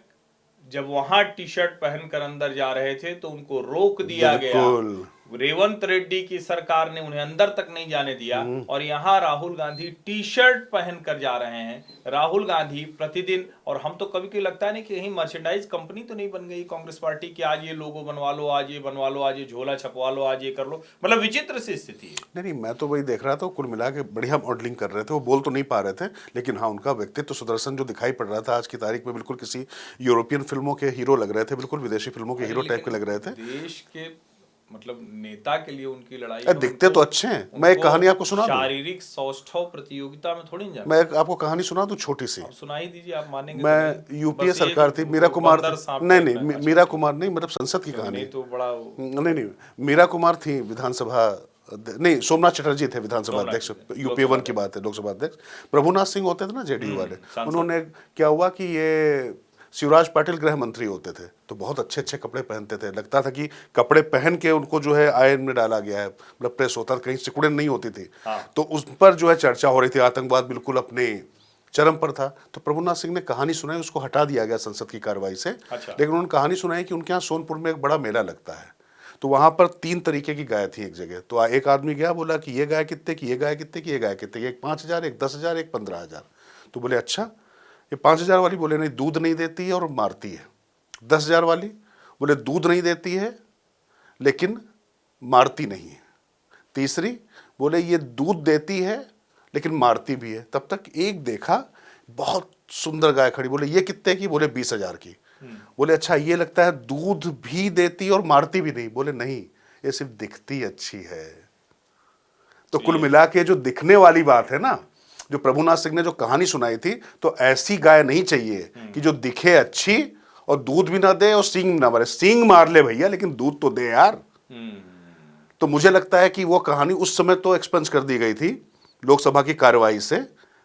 जब वहां टी शर्ट पहनकर अंदर जा रहे थे तो उनको रोक दिया गया। रेवंत रेड्डी की सरकार ने उन्हें अंदर तक नहीं जाने दिया। और यहाँ राहुल गांधी टी शर्ट पहनकर जा रहे हैं। राहुल गांधी प्रतिदिन, और हम तो कभी कभी लगता है नहीं कि कहीं मर्चेंडाइज कंपनी तो नहीं बन गई कांग्रेस पार्टी की, आज ये लोगो बनवा लो, आज ये बनवा लो, आज ये झोला छपवा लो, आज ये कर लो। मतलब विचित्र सी स्थिति है। नहीं, मैं तो वही देख रहा था, कुल मिला के बढ़िया मॉडलिंग कर रहे थे। वो बोल तो नहीं पा रहे थे, लेकिन हाँ, उनका व्यक्तित्व सुदर्शन जो दिखाई पड़ रहा था आज की तारीख में, बिल्कुल किसी यूरोपियन फिल्मों के हीरो लग रहे थे, बिल्कुल विदेशी फिल्मों के हीरो टाइप के लग रहे थे। देश के मतलब नेता के लिए उनकी लड़ाई, दिखते तो अच्छे हैं। मैं एक कहानी आपको सुना दूं, शारीरिक सौष्ठव प्रतियोगिता में थोड़ी नहीं। मैं आपको कहानी सुना दूं छोटी सी, सुना ही दीजिए, आप मानेंगे। मैं यूपीए सरकार थी, मीरा कुमार, नहीं मीरा कुमार नहीं, मतलब संसद की कहानी तो बड़ा नहीं, मीरा कुमार थी विधानसभा नहीं, सोमनाथ चटर्जी थे विधानसभा सोमनाथ अध्यक्ष, जी, यूपीए 1 की बात है, लोकसभा अध्यक्ष। प्रभुनाथ सिंह होते थे ना जेडीयू वाले, सांसद। उन्होंने क्या हुआ कि ये शिवराज पाटिल गृह मंत्री होते थे, तो बहुत अच्छे अच्छे कपड़े पहनते थे, लगता था कि कपड़े पहन के उनको जो है आयरन में डाला गया है, मतलब प्रेस होता था, कहीं सिकुड़न नहीं होती थी। हाँ। तो उस पर जो है चर्चा हो रही थी, आतंकवाद बिल्कुल अपने चरम पर था। तो प्रभुनाथ सिंह ने कहानी सुनाई, उसको हटा दिया गया संसद की कार्रवाई से। अच्छा। लेकिन उन्होंने कहानी सुनाई कि उनके यहाँ सोनपुर में एक बड़ा मेला लगता है, तो वहां पर 3 तरीके की गाय थी एक जगह। तो एक आदमी गया, बोला कि ये गाय कितने की, ये गाय कितने की, ये गाय कितने की, एक 5,000, एक 10,000, एक 15,000। तो बोले अच्छा, ये 5,000 वाली, बोले नहीं दूध नहीं देती है और मारती है। 10,000 वाली, बोले दूध नहीं देती है लेकिन मारती नहीं है। तीसरी, बोले ये दूध देती है लेकिन मारती भी है। तब तक एक देखा, बहुत सुंदर गाय खड़ी, बोले ये कितने की, बोले 20,000 की। बोले अच्छा, ये लगता है दूध भी देती और मारती भी नहीं, बोले नहीं, ये सिर्फ दिखती अच्छी है। तो कुल मिला के जो दिखने वाली बात है ना, जो प्रभुनाथ सिंह ने जो कहानी सुनाई थी, तो ऐसी गाय नहीं चाहिए कि जो दिखे अच्छी और दूध भी ना दे और सींग ना मारे। सींग मार ले भैया, लेकिन दूध तो दे यार। तो मुझे लगता है कि वो कहानी उस समय तो एक्सपेंस कर दी गई थी लोकसभा की कार्रवाई से,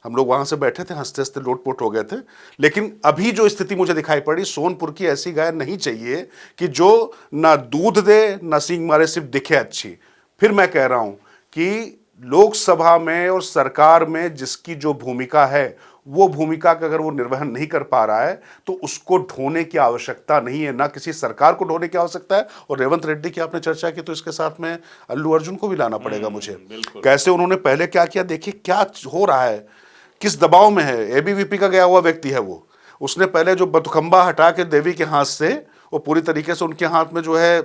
हम लोग वहां से बैठे थे, हंसते हंसते लोटपोट हो गए थे। लेकिन अभी जो स्थिति मुझे दिखाई पड़ी, सोनपुर की ऐसी गाय नहीं चाहिए कि जो ना दूध दे ना सींग मारे, सिर्फ दिखे अच्छी। फिर मैं कह रहा हूं कि लोकसभा में और सरकार में जिसकी जो भूमिका है, वो भूमिका का अगर वो निर्वहन नहीं कर पा रहा है, तो उसको ढोने की आवश्यकता नहीं है, ना किसी सरकार को ढोने की आवश्यकता है। और रेवंत रेड्डी की आपने चर्चा की, तो इसके साथ में अल्लू अर्जुन को भी लाना पड़ेगा मुझे। कैसे उन्होंने पहले क्या किया, देखिए क्या हो रहा है, किस दबाव में है। एबीवीपी का गया हुआ व्यक्ति है वो, उसने पहले जो बतुकंबा हटा के देवी के हाथ से, वो पूरी तरीके से उनके हाथ में जो है,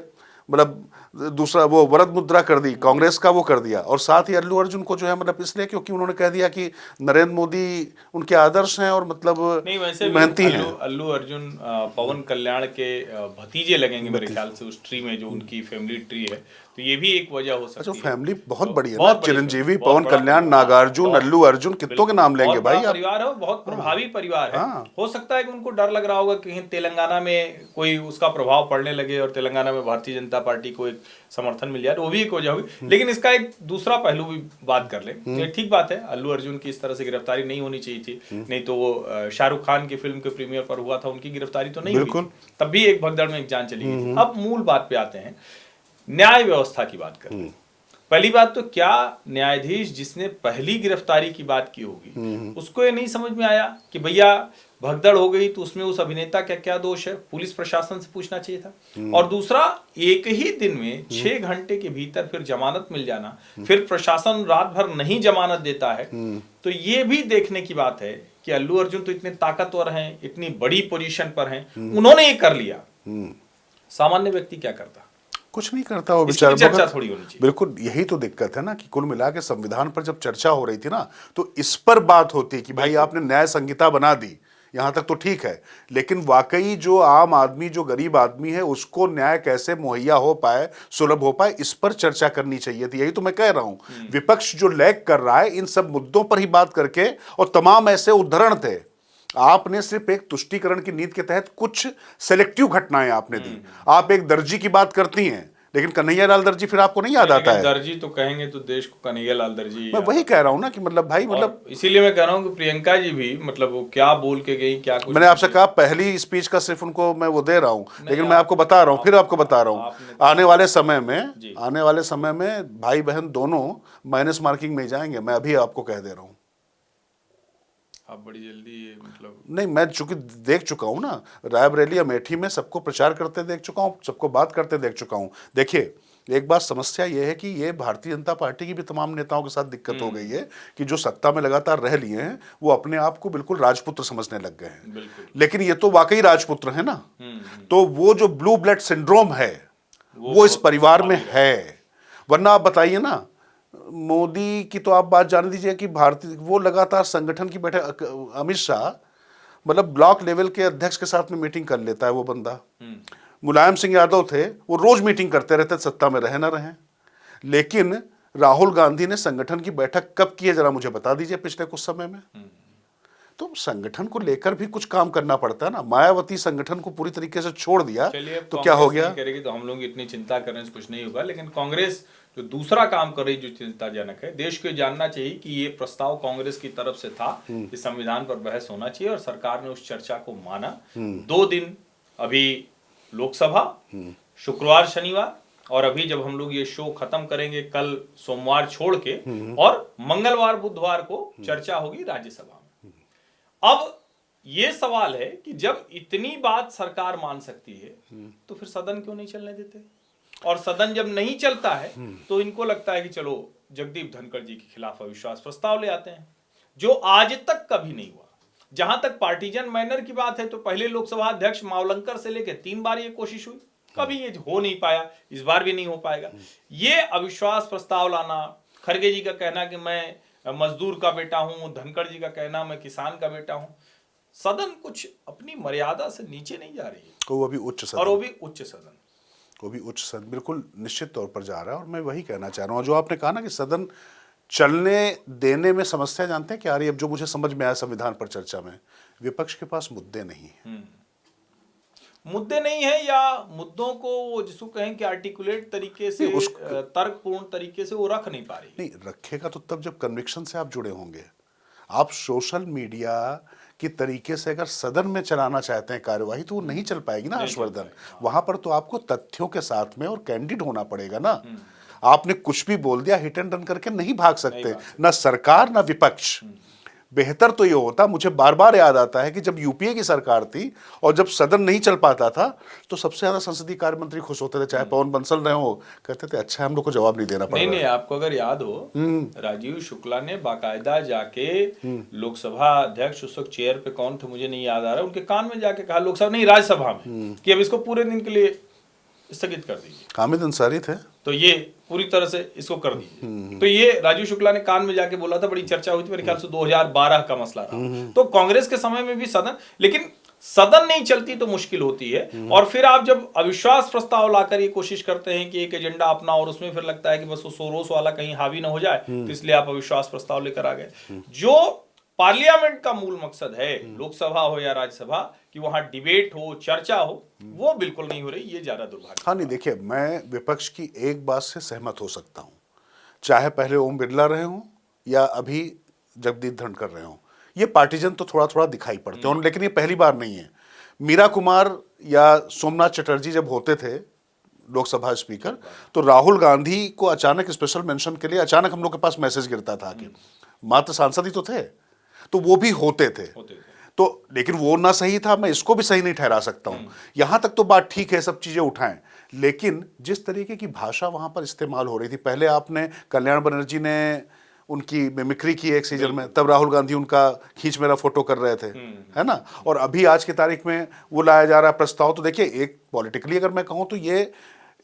मतलब दूसरा वो वरद मुद्रा कर दी, कांग्रेस का वो कर दिया। और साथ ही अल्लू अर्जुन को जो है, मतलब इसलिए क्योंकि उन्होंने कह दिया कि नरेंद्र मोदी उनके आदर्श हैं और मतलब नहीं, वैसे मेहनती हैं। अल्लू अर्जुन पवन कल्याण के भतीजे लगेंगे मेरे ख्याल से, उस ट्री में जो उनकी फैमिली ट्री है, तो ये भी एक वजह हो सकती है। फैमिली बहुत बड़ी है ना, बहुत बड़ी चिरंजीवी, बहुत पवन बड़ा कल्याण, परिवार, नागार्जुन, अल्लू अर्जुन, कितनों के नाम लेंगे बहुत भाई बड़ा आप। परिवार है और बहुत प्रभावी परिवार है। हाँ। हो सकता है कि उनको डर लग रहा होगा कि कहीं तेलंगाना में कोई उसका प्रभाव पड़ने लगे और तेलंगाना में भारतीय जनता पार्टी को एक समर्थन मिल जाए, तो वो भी एक वजह होगी। लेकिन इसका एक दूसरा पहलू भी बात कर ले। ये ठीक बात है, अल्लू अर्जुन की इस तरह से गिरफ्तारी नहीं होनी चाहिए थी, नहीं तो वो शाहरुख खान की फिल्म के प्रीमियर पर हुआ था, उनकी गिरफ्तारी तो नहीं हुई, तब भी एक भगदड़ में एक जान चली गई थी। अब मूल बात पे आते हैं, न्याय व्यवस्था की बात करें। पहली बात तो, क्या न्यायाधीश जिसने पहली गिरफ्तारी की बात की होगी, उसको ये नहीं समझ में आया कि भैया भगदड़ हो गई तो उसमें उस अभिनेता का क्या दोष है, पुलिस प्रशासन से पूछना चाहिए था। और दूसरा, एक ही दिन में 6 घंटे के भीतर फिर जमानत मिल जाना, फिर प्रशासन रात भर नहीं जमानत देता है, तो ये भी देखने की बात है कि अल्लू अर्जुन तो इतने ताकतवर हैं, इतनी बड़ी पोजीशन पर हैं, उन्होंने ये कर लिया, सामान्य व्यक्ति क्या करता? कुछ नहीं करता वो बेचारा। चर्चा थोड़ी होनी चाहिए। बिल्कुल, यही तो दिक्कत है ना कि कुल मिला के संविधान पर जब चर्चा हो रही थी ना, तो इस पर बात होती कि भाई आपने न्याय संहिता बना दी, यहां तक तो ठीक है, लेकिन वाकई जो आम आदमी, जो गरीब आदमी है, उसको न्याय कैसे मुहैया हो पाए, सुलभ हो पाए, इस पर चर्चा करनी चाहिए थी। यही तो मैं कह रहा हूं, विपक्ष जो लैग कर रहा है इन सब मुद्दों पर ही बात करके, और तमाम ऐसे उदाहरण थे। आपने सिर्फ एक तुष्टीकरण की नीति के तहत कुछ सेलेक्टिव घटनाएं आपने दी। आप एक दर्जी की बात करती हैं, लेकिन कन्हैयालाल दर्जी फिर आपको नहीं याद आता है। दर्जी तो कहेंगे तो देश को कन्हैयालाल दर्जी। मैं वही कह रहा हूं ना कि मतलब भाई, मतलब इसीलिए मैं कह रहा हूं कि प्रियंका जी भी, मतलब वो क्या बोल के गई, क्या कुछ। मैंने आपसे कहा पहली स्पीच का सिर्फ उनको मैं वो दे रहा हूं, लेकिन मैं आपको बता रहा हूं, फिर आपको बता रहा हूं, आने वाले समय में भाई बहन दोनों माइनस मार्किंग में जाएंगे। मैं अभी आपको कह दे रहा हूं। आप बड़ी जल्दी, मतलब नहीं, मैं चूंकि देख चुका हूं ना, रायबरेली अमेठी में सबको प्रचार करते देख चुका हूं, सबको बात करते देख चुका हूं। देखिए, एक बात समस्या यह है कि ये भारतीय जनता पार्टी की भी तमाम नेताओं के साथ दिक्कत हो गई है कि जो सत्ता में लगातार रह लिए हैं, वो अपने आप को बिल्कुल राजपुत्र समझने लग गए हैं। लेकिन ये तो वाकई राजपुत्र है ना। तो वो जो ब्लू ब्लड सिंड्रोम है, वो इस परिवार में है। वरना आप बताइए ना, मोदी की तो आप बात जान दीजिए कि भारतीय, वो लगातार संगठन की बैठक, अमित शाह मतलब ब्लॉक लेवल के अध्यक्ष के साथ में मीटिंग कर लेता है वो बंदा। मुलायम सिंह यादव थे, वो रोज मीटिंग करते रहते, सत्ता में रहे ना रहे। लेकिन राहुल गांधी ने संगठन की बैठक कब की है, जरा मुझे बता दीजिए, पिछले कुछ समय में। तो संगठन को लेकर भी कुछ काम करना पड़ता है ना। मायावती संगठन को पूरी तरीके से छोड़ दिया तो क्या हो गया? करेगी तो हम लोग इतनी चिंता करने से कुछ नहीं होगा, लेकिन कांग्रेस जो दूसरा काम कर रही जो चिंताजनक है, देश को जानना चाहिए कि ये प्रस्ताव कांग्रेस की तरफ से था कि संविधान पर बहस होना चाहिए और सरकार ने उस चर्चा को माना। 2 दिन अभी लोकसभा, शुक्रवार शनिवार, और अभी जब हम लोग ये शो खत्म करेंगे कल सोमवार छोड़ के, और मंगलवार बुधवार को चर्चा होगी राज्यसभा में। अब ये सवाल है कि जब इतनी बात सरकार मान सकती है तो फिर सदन क्यों नहीं चलने देते? और सदन जब नहीं चलता है तो इनको लगता है कि चलो जगदीप धनखड़ जी के खिलाफ अविश्वास प्रस्ताव ले आते हैं, जो आज तक कभी नहीं हुआ। जहां तक पार्टीजन मैनर की बात है तो पहले लोकसभा अध्यक्ष मावलंकर से लेकर 3 बार ये कोशिश हुई, कभी ये हो नहीं पाया, इस बार भी नहीं हो पाएगा। ये अविश्वास प्रस्ताव लाना, खड़गे जी का कहना कि मैं मजदूर का बेटा हूं, धनखड़ जी का कहना मैं किसान का बेटा हूं, सदन कुछ अपनी मर्यादा से नीचे नहीं जा रही है। वो भी उच्च सदन, और वो भी उच्च सदन, वो भी उच्च सदन बिल्कुल निश्चित तौर पर जा रहा है। और मैं वही कहना चाह रहा हूँ, जो आपने कहा ना कि सदन चलने देने में समस्या, जानते हैं क्या आ रही है? अब जो मुझे समझ में आया संविधान पर चर्चा में, विपक्ष के पास मुद्दे नहीं है। मुद्दे नहीं है, या मुद्दों को वो जिसको कहें कि आर्टिकुलेट तरीके से, तर्कपूर्ण तरीके से वो रख नहीं पा रही। नहीं रखेगा तो तब जब कन्विक्शन से आप जुड़े होंगे। आप सोशल मीडिया की तरीके से अगर सदन में चलाना चाहते हैं कार्यवाही, तो वो नहीं चल पाएगी ना हर्षवर्धन। वहां पर तो आपको तथ्यों के साथ में और कैंडिड होना पड़ेगा ना। आपने कुछ भी बोल दिया हिट एंड रन करके नहीं भाग सकते, ना सरकार ना विपक्ष। बेहतर तो ये होता, मुझे बार बार याद आता है कि जब यूपीए की सरकार थी और जब सदन नहीं चल पाता था तो सबसे ज्यादा संसदीय कार्य मंत्री खुश होते थे, चाहे पवन बंसल रहे हो, कहते थे अच्छा हम लोग को जवाब नहीं देना पड़ेगा। नहीं, आपको अगर याद हो, राजीव शुक्ला ने बाकायदा जाके लोकसभा अध्यक्ष, उस वक्त चेयर पे कौन थे मुझे नहीं याद आ रहा, उनके कान में जाके कहा, लोकसभा नहीं राज्यसभा में, कि अब इसको पूरे दिन के लिए स्थगित कर दीजिए। हामिद अंसारी थे, तो ये पूरी तरह से इसको कर दीजिए। तो ये राजीव शुक्ला ने कान में जाके बोला था, बड़ी चर्चा हुई थी, मेरे ख्याल से 2012 का मसला रहा। तो कांग्रेस के समय में भी सदन, लेकिन सदन नहीं चलती तो मुश्किल होती है। और फिर आप जब अविश्वास प्रस्ताव लाकर ये कोशिश करते हैं कि एक एजेंडा अपना, और उसमें फिर लगता है कि बस वो सोरोस वाला कहीं हावी ना हो जाए, तो इसलिए आप अविश्वास प्रस्ताव लेकर आ गए। जो पार्लियामेंट का मूल मकसद है, लोकसभा हो या राज्यसभा, कि वहां डिबेट हो, चर्चा हो, वो बिल्कुल नहीं हो रही, ये ज्यादा दुर्भाग्य। हाँ नहीं, देखिए मैं विपक्ष की एक बात से सहमत हो सकता हूं, चाहे पहले ओम बिरला रहे हों या अभी जगदीप धनखड़ रहे हों, ये पार्टीजन तो थोड़ा थोड़ा दिखाई पड़ते हैं, लेकिन ये पहली बार नहीं है। मीरा कुमार या सोमनाथ चटर्जी जब होते थे लोकसभा स्पीकर, तो राहुल गांधी को अचानक स्पेशल मेंशन के लिए अचानक हम लोग के पास मैसेज गिरता था कि मात्र सांसद ही तो थे, तो वो भी होते थे। तो लेकिन वो ना सही था, मैं इसको भी सही नहीं ठहरा सकता हूं। यहां तक तो बात ठीक है, सब चीजें उठाएं, लेकिन जिस तरीके की भाषा वहां पर इस्तेमाल हो रही थी, पहले आपने कल्याण बनर्जी ने उनकी मिमिक्री की एक सीजन में, तब राहुल गांधी उनका खींच मेरा फोटो कर रहे थे, है ना, और अभी आज की तारीख में वो लाया जा रहा है प्रस्ताव। तो देखिए, एक पॉलिटिकली अगर मैं कहूं तो ये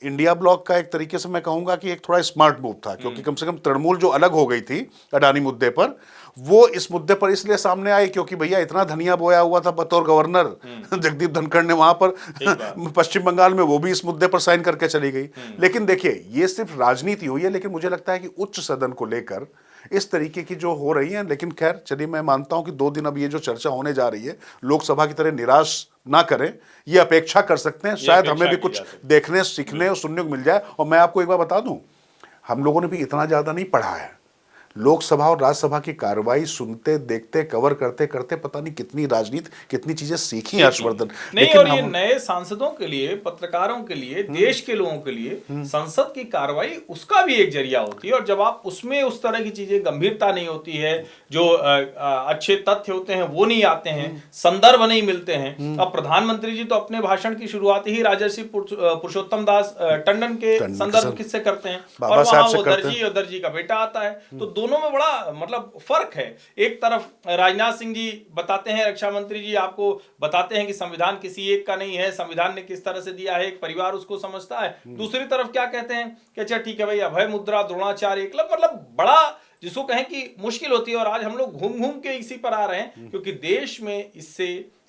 इंडिया ब्लॉक का एक तरीके से मैं कहूंगा कि एक थोड़ा स्मार्ट मूव था, क्योंकि कम से कम तृणमूल जो अलग हो गई थी अडानी मुद्दे पर, वो इस मुद्दे पर इसलिए सामने आई क्योंकि भैया इतना धनिया बोया हुआ था बतौर गवर्नर जगदीप धनखड़ ने वहां पर पश्चिम बंगाल में, वो भी इस मुद्दे पर साइन करके चली गई। लेकिन देखिए, ये सिर्फ राजनीति हुई है, लेकिन मुझे लगता है कि उच्च सदन को लेकर इस तरीके की जो हो रही है, लेकिन खैर चलिए, मैं मानता हूं कि 2 दिन अब ये जो चर्चा होने जा रही है, लोकसभा की तरह निराश ना करें, ये अपेक्षा कर सकते हैं, शायद हमें भी कुछ देखने, सीखने और सुनने को मिल जाए। और मैं आपको एक बार बता दूं, हम लोगों ने भी इतना ज्यादा नहीं पढ़ा है। लोकसभा और राज्यसभा की कार्रवाई सुनते, देखते, कवर करते करते पता नहीं कितनी राजनीति, कितनी चीजें सीखी हर्षवर्धन। नहीं, और ये नए सांसदों के लिए, पत्रकारों के लिए, देश के लोगों के लिए संसद की कार्रवाई उसका भी एक जरिया होती है। और जब आप उसमें उस तरह की चीजें, गंभीरता नहीं होती है, जो अच्छे तथ्य होते हैं वो नहीं आते हैं, संदर्भ नहीं मिलते हैं। अब प्रधानमंत्री जी तो अपने भाषण की शुरुआत ही राजर्षि पुरुषोत्तम दास टंडन के संदर्भ किससे करते हैं, और वहां वो दर्जी और दर्जी का बेटा आता है। तो दोनों में बड़ा मतलब फर्क है। एक तरफ राजनाथ सिंह जी बताते हैं, रक्षा मंत्री जी आपको बताते हैं कि संविधान किसी एक का नहीं है, संविधान ने किस तरह से दिया है, एक परिवार उसको समझता है। दूसरी तरफ क्या कहते हैं कि अच्छा ठीक है भाई, अभय मुद्रा, द्रोणाचार्य, एकलव्य, मतलब बड़ा जिसको कहें कि मुश्किल होती है। और आज हम लोग घूम घूम के इसी पर आ रहे हैं, क्योंकि देश में इससे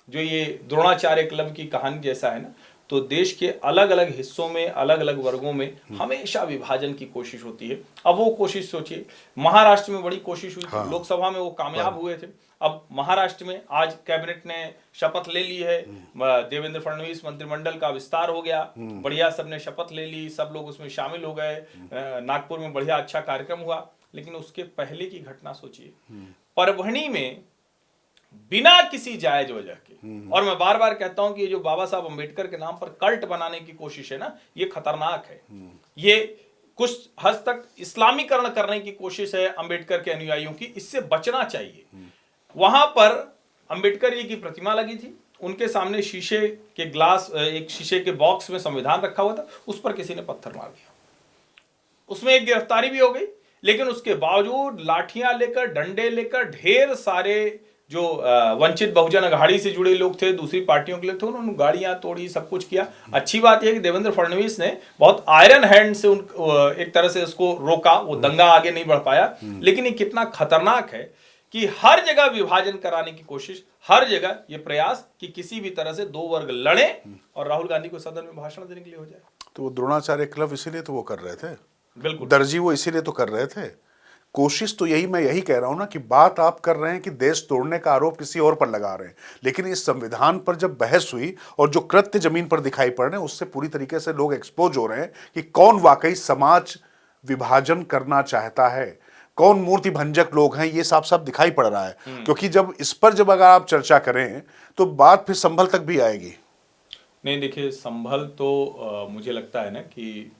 जो ये द्रोणाचार्य, एकलव्य की कहानी जैसा है ना, तो देश के अलग अलग हिस्सों में, अलग अलग वर्गों में हमेशा विभाजन की कोशिश होती है। अब वो कोशिश सोचिए, महाराष्ट्र में बड़ी कोशिश हुई थी, लोकसभा में वो कामयाब हुए थे। अब महाराष्ट्र में आज कैबिनेट ने शपथ ले ली है, देवेंद्र फडणवीस मंत्रिमंडल का विस्तार हो गया, बढ़िया सबने शपथ ले ली, सब लोग उसमें शामिल हो गए, नागपुर में बढ़िया अच्छा कार्यक्रम हुआ। लेकिन उसके पहले की घटना सोचिए, परभणी में बिना किसी जायज वजह के, और मैं बार बार कहता हूं कि ये जो बाबा साहब अंबेडकर के नाम पर कल्ट बनाने की कोशिश है ना, ये खतरनाक है। ये कुछ हद तक इस्लामीकरण करने की कोशिश है अंबेडकर के अनुयायियों की, इससे बचना चाहिए। वहां पर अंबेडकर जी की प्रतिमा लगी थी, उनके सामने शीशे के ग्लास, एक शीशे के बॉक्स में संविधान रखा हुआ था, उस पर किसी ने पत्थर मार दिया। उसमें एक गिरफ्तारी भी हो गई, लेकिन उसके बावजूद लाठियां लेकर, डंडे लेकर ढेर सारे जो वंचित बहुजन अघाड़ी से जुड़े लोग थे, दूसरी पार्टियों के लोग थे, उन्होंने गाड़ियां तोड़ी, सब कुछ किया। अच्छी बात यह कि देवेंद्र फडणवीस ने बहुत आयरन हैंड से एक तरह से उसको रोका, वो दंगा आगे नहीं बढ़ पाया। लेकिन ये कितना खतरनाक है कि हर जगह विभाजन कराने की कोशिश, हर जगह ये प्रयास कि किसी भी तरह से दो वर्ग लड़े और राहुल गांधी को सदन में भाषण देने के लिए हो जाए। तो वो द्रोणाचार्य क्लब इसीलिए तो वो कर रहे थे, बिल्कुल दर्जी वो इसीलिए तो कर रहे थे। कोशिश तो मैं यही कह रहा हूं ना कि बात आप कर रहे हैं कि देश तोड़ने का आरोप किसी और पर लगा रहे हैं, लेकिन इस संविधान पर जब बहस हुई और जो कृत्य जमीन पर दिखाई पड़ रहे हैं, उससे पूरी तरीके से लोग एक्सपोज हो रहे हैं कि कौन वाकई समाज विभाजन करना चाहता है, कौन मूर्ति भंजक लोग हैं, ये साफ साफ दिखाई पड़ रहा है। क्योंकि जब अगर आप चर्चा करें तो बात फिर संभल तक भी आएगी। नहीं देखिए, संभल तो मुझे लगता है ना कि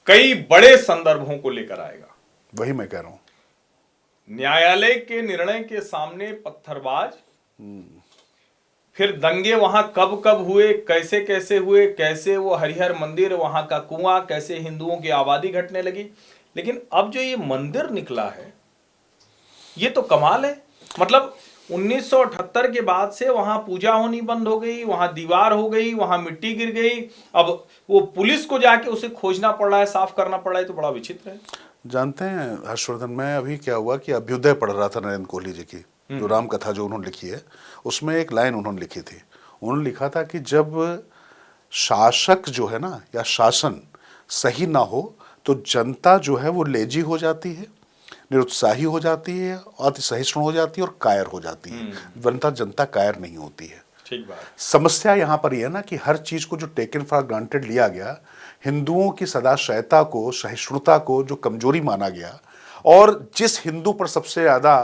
कई बड़े संदर्भों को लेकर आएगा। वही मैं कह रहा हूं। न्यायालय के निर्णय के सामने पत्थरबाज, फिर दंगे वहां कब कब हुए, कैसे कैसे हुए, कैसे वो हरिहर मंदिर, वहां का कुआं, कैसे हिंदुओं की आबादी घटने लगी। लेकिन अब जो ये मंदिर निकला है, ये तो कमाल है। मतलब 1978 के बाद से वहां पूजा होनी बंद हो गई, वहां दीवार हो गई, वहां मिट्टी गिर गई, अब वो पुलिस को जाके उसे खोजना पड़ रहा है, साफ करना पड़ रहा है, तो बड़ा विचित्र है। जानते हैं हर्षवर्धन, मैं अभी क्या हुआ कि अभ्युदय पढ़ रहा था नरेंद्र कोहली जी की जो राम कथा जो उन्होंने लिखी है, उसमें एक लाइन उन्होंने लिखी थी। उन्होंने लिखा था कि जब शासक जो है ना, या शासन सही ना हो तो जनता जो है वो लेजी हो जाती है, निरुत्साही हो जाती है, अति सहिष्णु हो जाती है और कायर हो जाती है। जनता कायर नहीं होती है। ठीक बात। समस्या यहाँ पर यह है ना कि हर चीज को जो टेकन फॉर ग्रांटेड लिया गया, हिंदुओं की सदाशयता को, सहिष्णुता को जो कमजोरी माना गया, और जिस हिंदू पर सबसे ज्यादा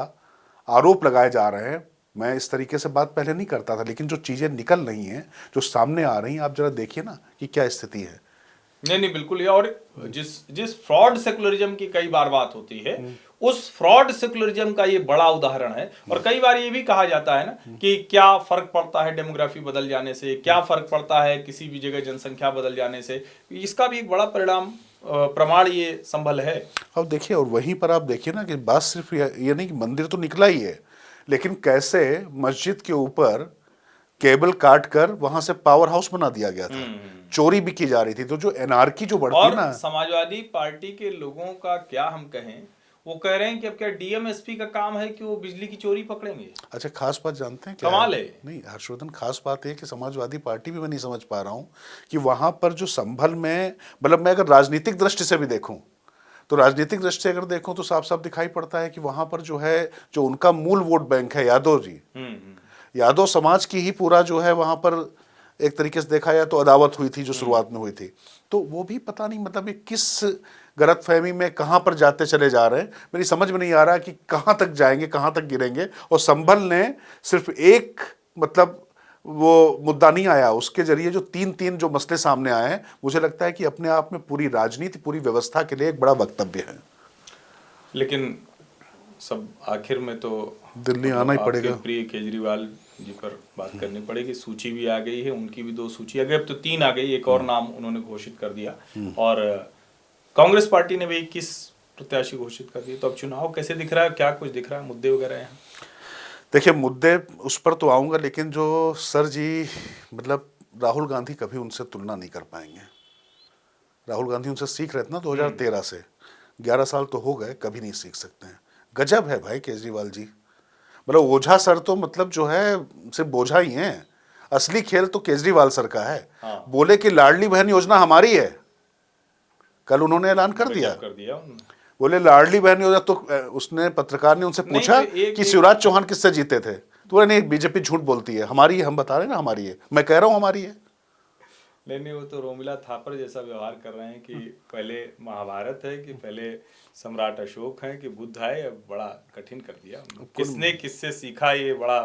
आरोप लगाए जा रहे हैं, मैं इस तरीके से बात पहले नहीं करता था, लेकिन जो चीजें निकल रही हैं, जो सामने आ रही हैं, आप जरा देखिए ना कि क्या स्थिति है। नहीं बिल्कुल। और जिस फ्रॉड सेकुलरिज्म की कई बार बात होती है, उस फ्रॉड सेकुलरिज्म का ये बड़ा उदाहरण है। और कई बार ये भी कहा जाता है ना कि क्या फर्क पड़ता है डेमोग्राफी बदल जाने से, क्या फर्क पड़ता है किसी भी जगह जनसंख्या बदल जाने से, इसका भी एक बड़ा प्रमाण ये संभल है। अब देखिए, और वहीं पर आप देखिए ना कि बात सिर्फ ये नहीं कि मंदिर तो निकला ही है, लेकिन कैसे मस्जिद के ऊपर केबल काट कर वहां से पावर हाउस बना दिया गया था, चोरी भी की जा रही थी। तो जो एनार्की जो बढ़ती है ना, समाजवादी पार्टी के लोगों का क्या हम कहें, वो कह रहे हैं कि अब क्या डीएमएसपी का काम है कि वो बिजली की चोरी पकड़ेंगे। अच्छा, खास बात जानते हैं क्या कमाल है। नहीं हर्षवर्धन, खास बात है कि समाजवादी पार्टी भी मैं नहीं समझ पा रहा हूं कि वहां पर जो संभल में, मतलब मैं अगर राजनीतिक दृष्टि से भी देखूं तो राजनीतिक दृष्टि से अगर देखूं तो साफ साफ दिखाई पड़ता है कि वहां पर जो है, जो उनका मूल वोट बैंक है यादव जी, यादव समाज की ही पूरा जो है वहां पर एक तरीके से देखा जाए तो अदावत हुई थी जो शुरुआत में हुई थी। तो वो भी पता नहीं, मतलब ये किस गलतफहमी में कहां पर जाते चले जा रहे हैं, मेरी समझ में नहीं आ रहा कि कहां तक जाएंगे, कहां तक गिरेंगे। और संभल ने सिर्फ एक, मतलब वो मुद्दा नहीं आया, उसके जरिए जो तीन जो मसले सामने आए हैं, मुझे लगता है कि अपने आप में पूरी राजनीति, पूरी व्यवस्था के लिए एक बड़ा वक्तव्य है। लेकिन सब आखिर में तो दिल्ली आना ही पड़ेगा। प्रिय केजरीवाल जी पर बात करनी पड़ेगी। सूची भी आ गई है, उनकी भी 2 सूची आ गई, अब तो 3 आ गई, एक और नाम उन्होंने घोषित कर दिया। और कांग्रेस पार्टी ने भी 21 प्रत्याशी घोषित कर दिए। तो अब चुनाव कैसे दिख रहा है, क्या कुछ दिख रहा है, मुद्दे वगैरह हैं? देखिए, मुद्दे उस पर तो आऊंगा, लेकिन जो सर जी, मतलब राहुल गांधी कभी उनसे तुलना नहीं कर पाएंगे। राहुल गांधी उनसे सीख रहे थे ना 2013 से, 11 साल तो हो गए, कभी नहीं सीख सकते हैं। गजब है भाई केजरीवाल जी, मतलब ओझा सर तो मतलब जो है सिर्फ बोझा ही हैं। असली खेल तो केजरीवाल सर का है। हाँ। बोले कि लाडली बहन योजना हमारी है, कल उन्होंने ऐलान कर दिया। उन्होंने। बोले लाडली बहन योजना, तो उसने पत्रकार ने उनसे नहीं, पूछा तो एक कि शिवराज चौहान किससे जीते थे, तो बोले नहीं बीजेपी झूठ बोलती है, हमारी है, हम बता रहे हैं ना हमारी है, मैं कह रहा हूं हमारी है। नहीं, वो तो रोमिला थापर जैसा व्यवहार कर रहे हैं कि पहले महाभारत है कि पहले सम्राट अशोक है कि बुद्ध है। अब बड़ा कठिन कर दिया, किसने किससे सीखा, ये बड़ा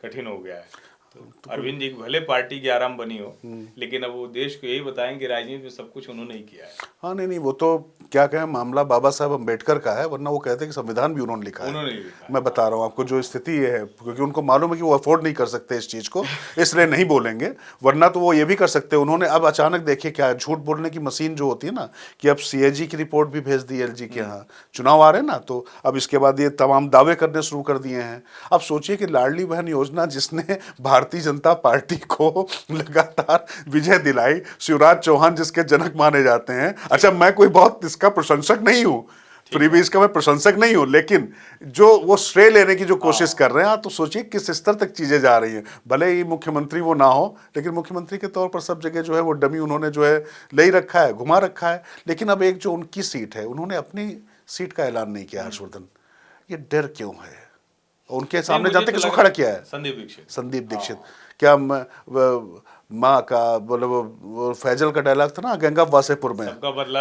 कठिन हो गया है। तो अरविंद जी भले पार्टी की आराम बनी हो, लेकिन अब वो देश को यही बताएंगे राजनीति में सब कुछ उन्होंने ही किया है। हाँ नहीं, वो तो क्या कहें, मामला बाबा साहब अम्बेडकर का है, वरना वो कहते हैं कि संविधान भी उन्होंने लिखा है। उन्होंने ही लिखा है। मैं बता रहा हूँ आपको जो स्थिति ये है, क्योंकि उनको मालूम है कि वो अफोर्ड नहीं कर सकते इस चीज़ को, इसलिए नहीं बोलेंगे, वरना तो वो ये भी कर सकते। उन्होंने अब अचानक देखिए क्या झूठ बोलने की मशीन जो होती है ना, कि अब CAG की रिपोर्ट भी भेज दी LG के यहाँ, चुनाव आ रहे हैं ना, तो अब इसके बाद ये तमाम दावे करने शुरू कर दिए हैं। अब सोचिए कि लाडली बहन योजना जिसने भारतीय जनता पार्टी को लगातार विजय दिलाई, शिवराज चौहान जिसके जनक माने जाते हैं, अच्छा मैं कोई बहुत इसका प्रशंसक नहीं हूँ, फ्रीबीज का मैं प्रशंसक नहीं हूं, लेकिन जो वो श्रेय लेने की जो कोशिश कर रहे हैं, तो सोचिए किस स्तर तक चीजें जा रही हैं। भले ही मुख्यमंत्री वो ना हो, लेकिन मुख्यमंत्री के तौर पर सब जगह जो है वो डमी उन्होंने जो है ले ही रखा है, घुमा रखा है। लेकिन अब एक जो उनकी सीट है, उन्होंने अपनी सीट का ऐलान नहीं किया। हर्षवर्धन, ये डर क्यों है? उनके सामने जानते किसको खड़ा किया है? संदीप दीक्षित। क्या माँ का वो फैजल का डायलॉग था ना गंगा वासेपुर में,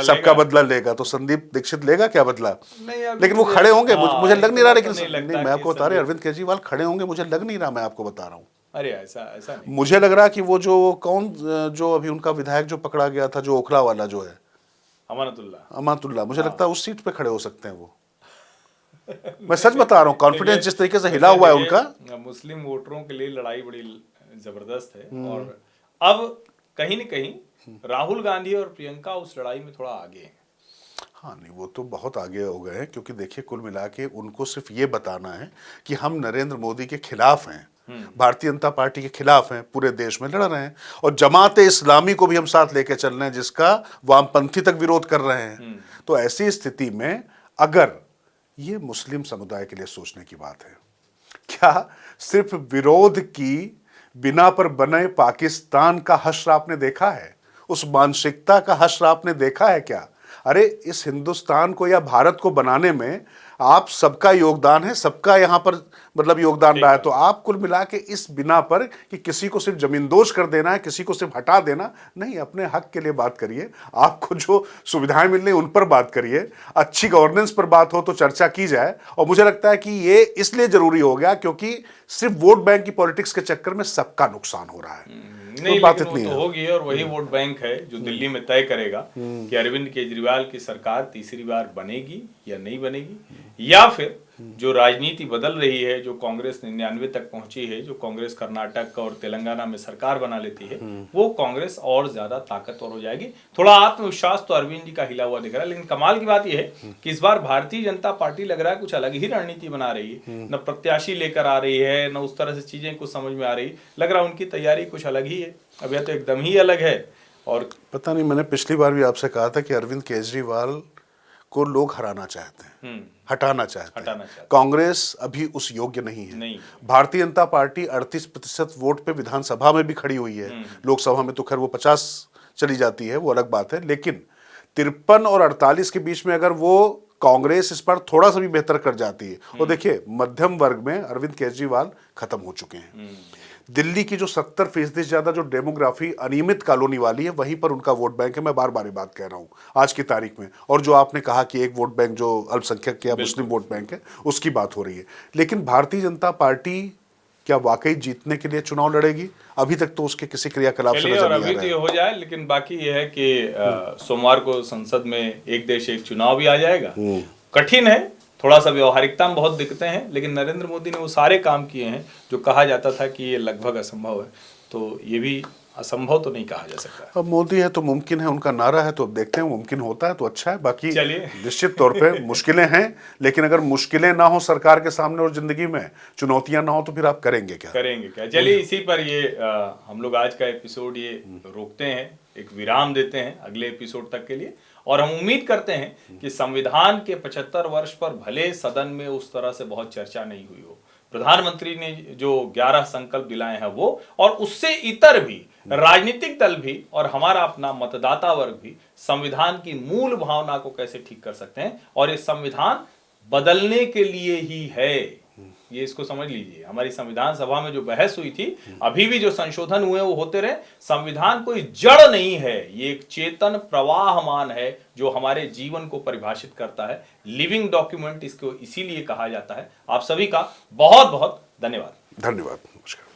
सबका बदला लेगा, तो संदीप दीक्षित लेगा क्या बदला? लेकिन वो खड़े होंगे, मुझे लग नहीं रहा, लेकिन नहीं, मैं आपको बता रहा, अरविंद केजरीवाल खड़े होंगे, मुझे लग नहीं रहा, मैं आपको बता रहा हूँ। अरे ऐसा नहीं। मुझे लग रहा कि वो जो कौन जो अभी उनका विधायक जो पकड़ा गया था, जो ओखला वाला जो है, अमानतुल्लाह, मुझे लगता है उस सीट पे खड़े हो सकते हैं वो। मैं सच बता रहा हूँ, कॉन्फिडेंस जिस तरीके से हिला हुआ है उनका। मुस्लिम वोटरों के लिए लड़ाई बड़ी जबरदस्त है, और अब कहीं न कहीं राहुल गांधी और प्रियंका उस लड़ाई में थोड़ा आगे हैं। हाँ नहीं, वो तो बहुत आगे हो गए हैं, क्योंकि देखिए कुल मिला के उनको सिर्फ ये बताना है कि हम नरेंद्र मोदी के खिलाफ हैं, भारतीय जनता पार्टी के खिलाफ हैं, पूरे देश में लड़ रहे हैं, और जमाते इस्लामी को भी हम साथ लेके चल रहे हैं, जिसका वामपंथी तक विरोध कर रहे हैं। तो ऐसी स्थिति में अगर ये मुस्लिम समुदाय के लिए सोचने की बात है, क्या सिर्फ विरोध की बिना पर बने पाकिस्तान का हश्र आपने देखा है? उस मानसिकता का हश्र आपने देखा है क्या? अरे इस हिंदुस्तान को या भारत को बनाने में आप सबका योगदान है, सबका यहां पर मतलब योगदान रहा है। तो आप कुल मिला के इस बिना पर कि किसी को सिर्फ जमींदोज कर देना है, किसी को सिर्फ हटा देना नहीं, अपने हक के लिए बात करिए, आपको जो सुविधाएं मिल रही उन पर बात करिए, अच्छी गवर्नेंस पर बात हो तो चर्चा की जाए। और मुझे लगता है कि ये इसलिए जरूरी हो गया क्योंकि सिर्फ वोट बैंक की पॉलिटिक्स के चक्कर में सबका नुकसान हो रहा है। नहीं, तो बात इतनी होगी, और वही वोट बैंक है जो दिल्ली में तय करेगा कि अरविंद केजरीवाल की सरकार तीसरी बार बनेगी या नहीं बनेगी, या फिर जो राजनीति बदल रही है, जो कांग्रेस 99 तक पहुंची है, जो कांग्रेस कर्नाटक और तेलंगाना में सरकार बना लेती है, वो कांग्रेस और ज्यादा ताकतवर हो जाएगी। थोड़ा आत्मविश्वास तो अरविंद जी का हिला हुआ दिख रहा है, लेकिन कमाल की बात यह है कि इस बार भारतीय जनता पार्टी लग रहा है कुछ अलग ही रणनीति बना रही है, न प्रत्याशी लेकर आ रही है, न उस तरह से चीजें कुछ समझ में आ रही, लग रहा है उनकी तैयारी कुछ अलग ही है। अब यह तो एकदम ही अलग है। और पता नहीं, मैंने पिछली बार भी आपसे कहा था कि अरविंद केजरीवाल को लोग हराना चाहते हैं, हटाना चाहते हैं। कांग्रेस अभी उस योग्य नहीं है। भारतीय जनता पार्टी 38% वोट पे विधानसभा में भी खड़ी हुई है, लोकसभा में तो खैर वो 50 चली जाती है, वो अलग बात है, लेकिन 53 और 48 के बीच में अगर वो कांग्रेस इस पर थोड़ा सा भी बेहतर कर जाती है, और देखिए मध्यम वर्ग में अरविंद केजरीवाल खत्म हो चुके हैं। दिल्ली की जो 70% से ज्यादा जो डेमोग्राफी अनियमित कॉलोनी वाली है, वहीं पर उनका वोट बैंक है। मैं बार बार ये बात कह रहा हूं आज की तारीख में। और जो आपने कहा कि एक वोट बैंक जो अल्पसंख्यक या मुस्लिम वोट बैंक है, उसकी बात हो रही है। लेकिन भारतीय जनता पार्टी क्या वाकई जीतने के लिए चुनाव लड़ेगी? अभी तक तो उसके किसी क्रियाकलाप से नजर नहीं आ रहा है। हो जाए, लेकिन बाकी ये है कि सोमवार को संसद में एक देश एक चुनाव भी आ जाएगा। कठिन है, थोड़ा सा व्यवहारिकता में बहुत दिखते हैं, लेकिन नरेंद्र मोदी ने वो सारे काम किए हैं जो कहा जाता था कि ये लगभग असंभव है, तो ये भी असंभव तो नहीं कहा जा सकता। अब मोदी है तो मुमकिन है, उनका नारा है, तो अब देखते हैं मुमकिन होता है तो अच्छा है। बाकी निश्चित तौर पे मुश्किलें हैं, लेकिन अगर मुश्किलें ना हो सरकार के सामने और जिंदगी में चुनौतियां ना हो तो फिर आप करेंगे क्या? चलिए इसी पर ये हम लोग आज का एपिसोड ये रोकते हैं, एक विराम देते हैं अगले एपिसोड तक के लिए। और हम उम्मीद करते हैं कि संविधान के 75 वर्ष पर भले सदन में उस तरह से बहुत चर्चा नहीं हुई हो, प्रधानमंत्री ने जो 11 संकल्प दिलाए हैं वो, और उससे इतर भी राजनीतिक दल भी और हमारा अपना मतदाता वर्ग भी संविधान की मूल भावना को कैसे ठीक कर सकते हैं, और ये संविधान बदलने के लिए ही है। ये इसको समझ लीजिए, हमारी संविधान सभा में जो बहस हुई थी, अभी भी जो संशोधन हुए वो होते रहे। संविधान कोई जड़ नहीं है, ये एक चेतन प्रवाहमान है जो हमारे जीवन को परिभाषित करता है। लिविंग डॉक्यूमेंट इसको इसीलिए कहा जाता है। आप सभी का बहुत बहुत धन्यवाद। धन्यवाद, नमस्कार।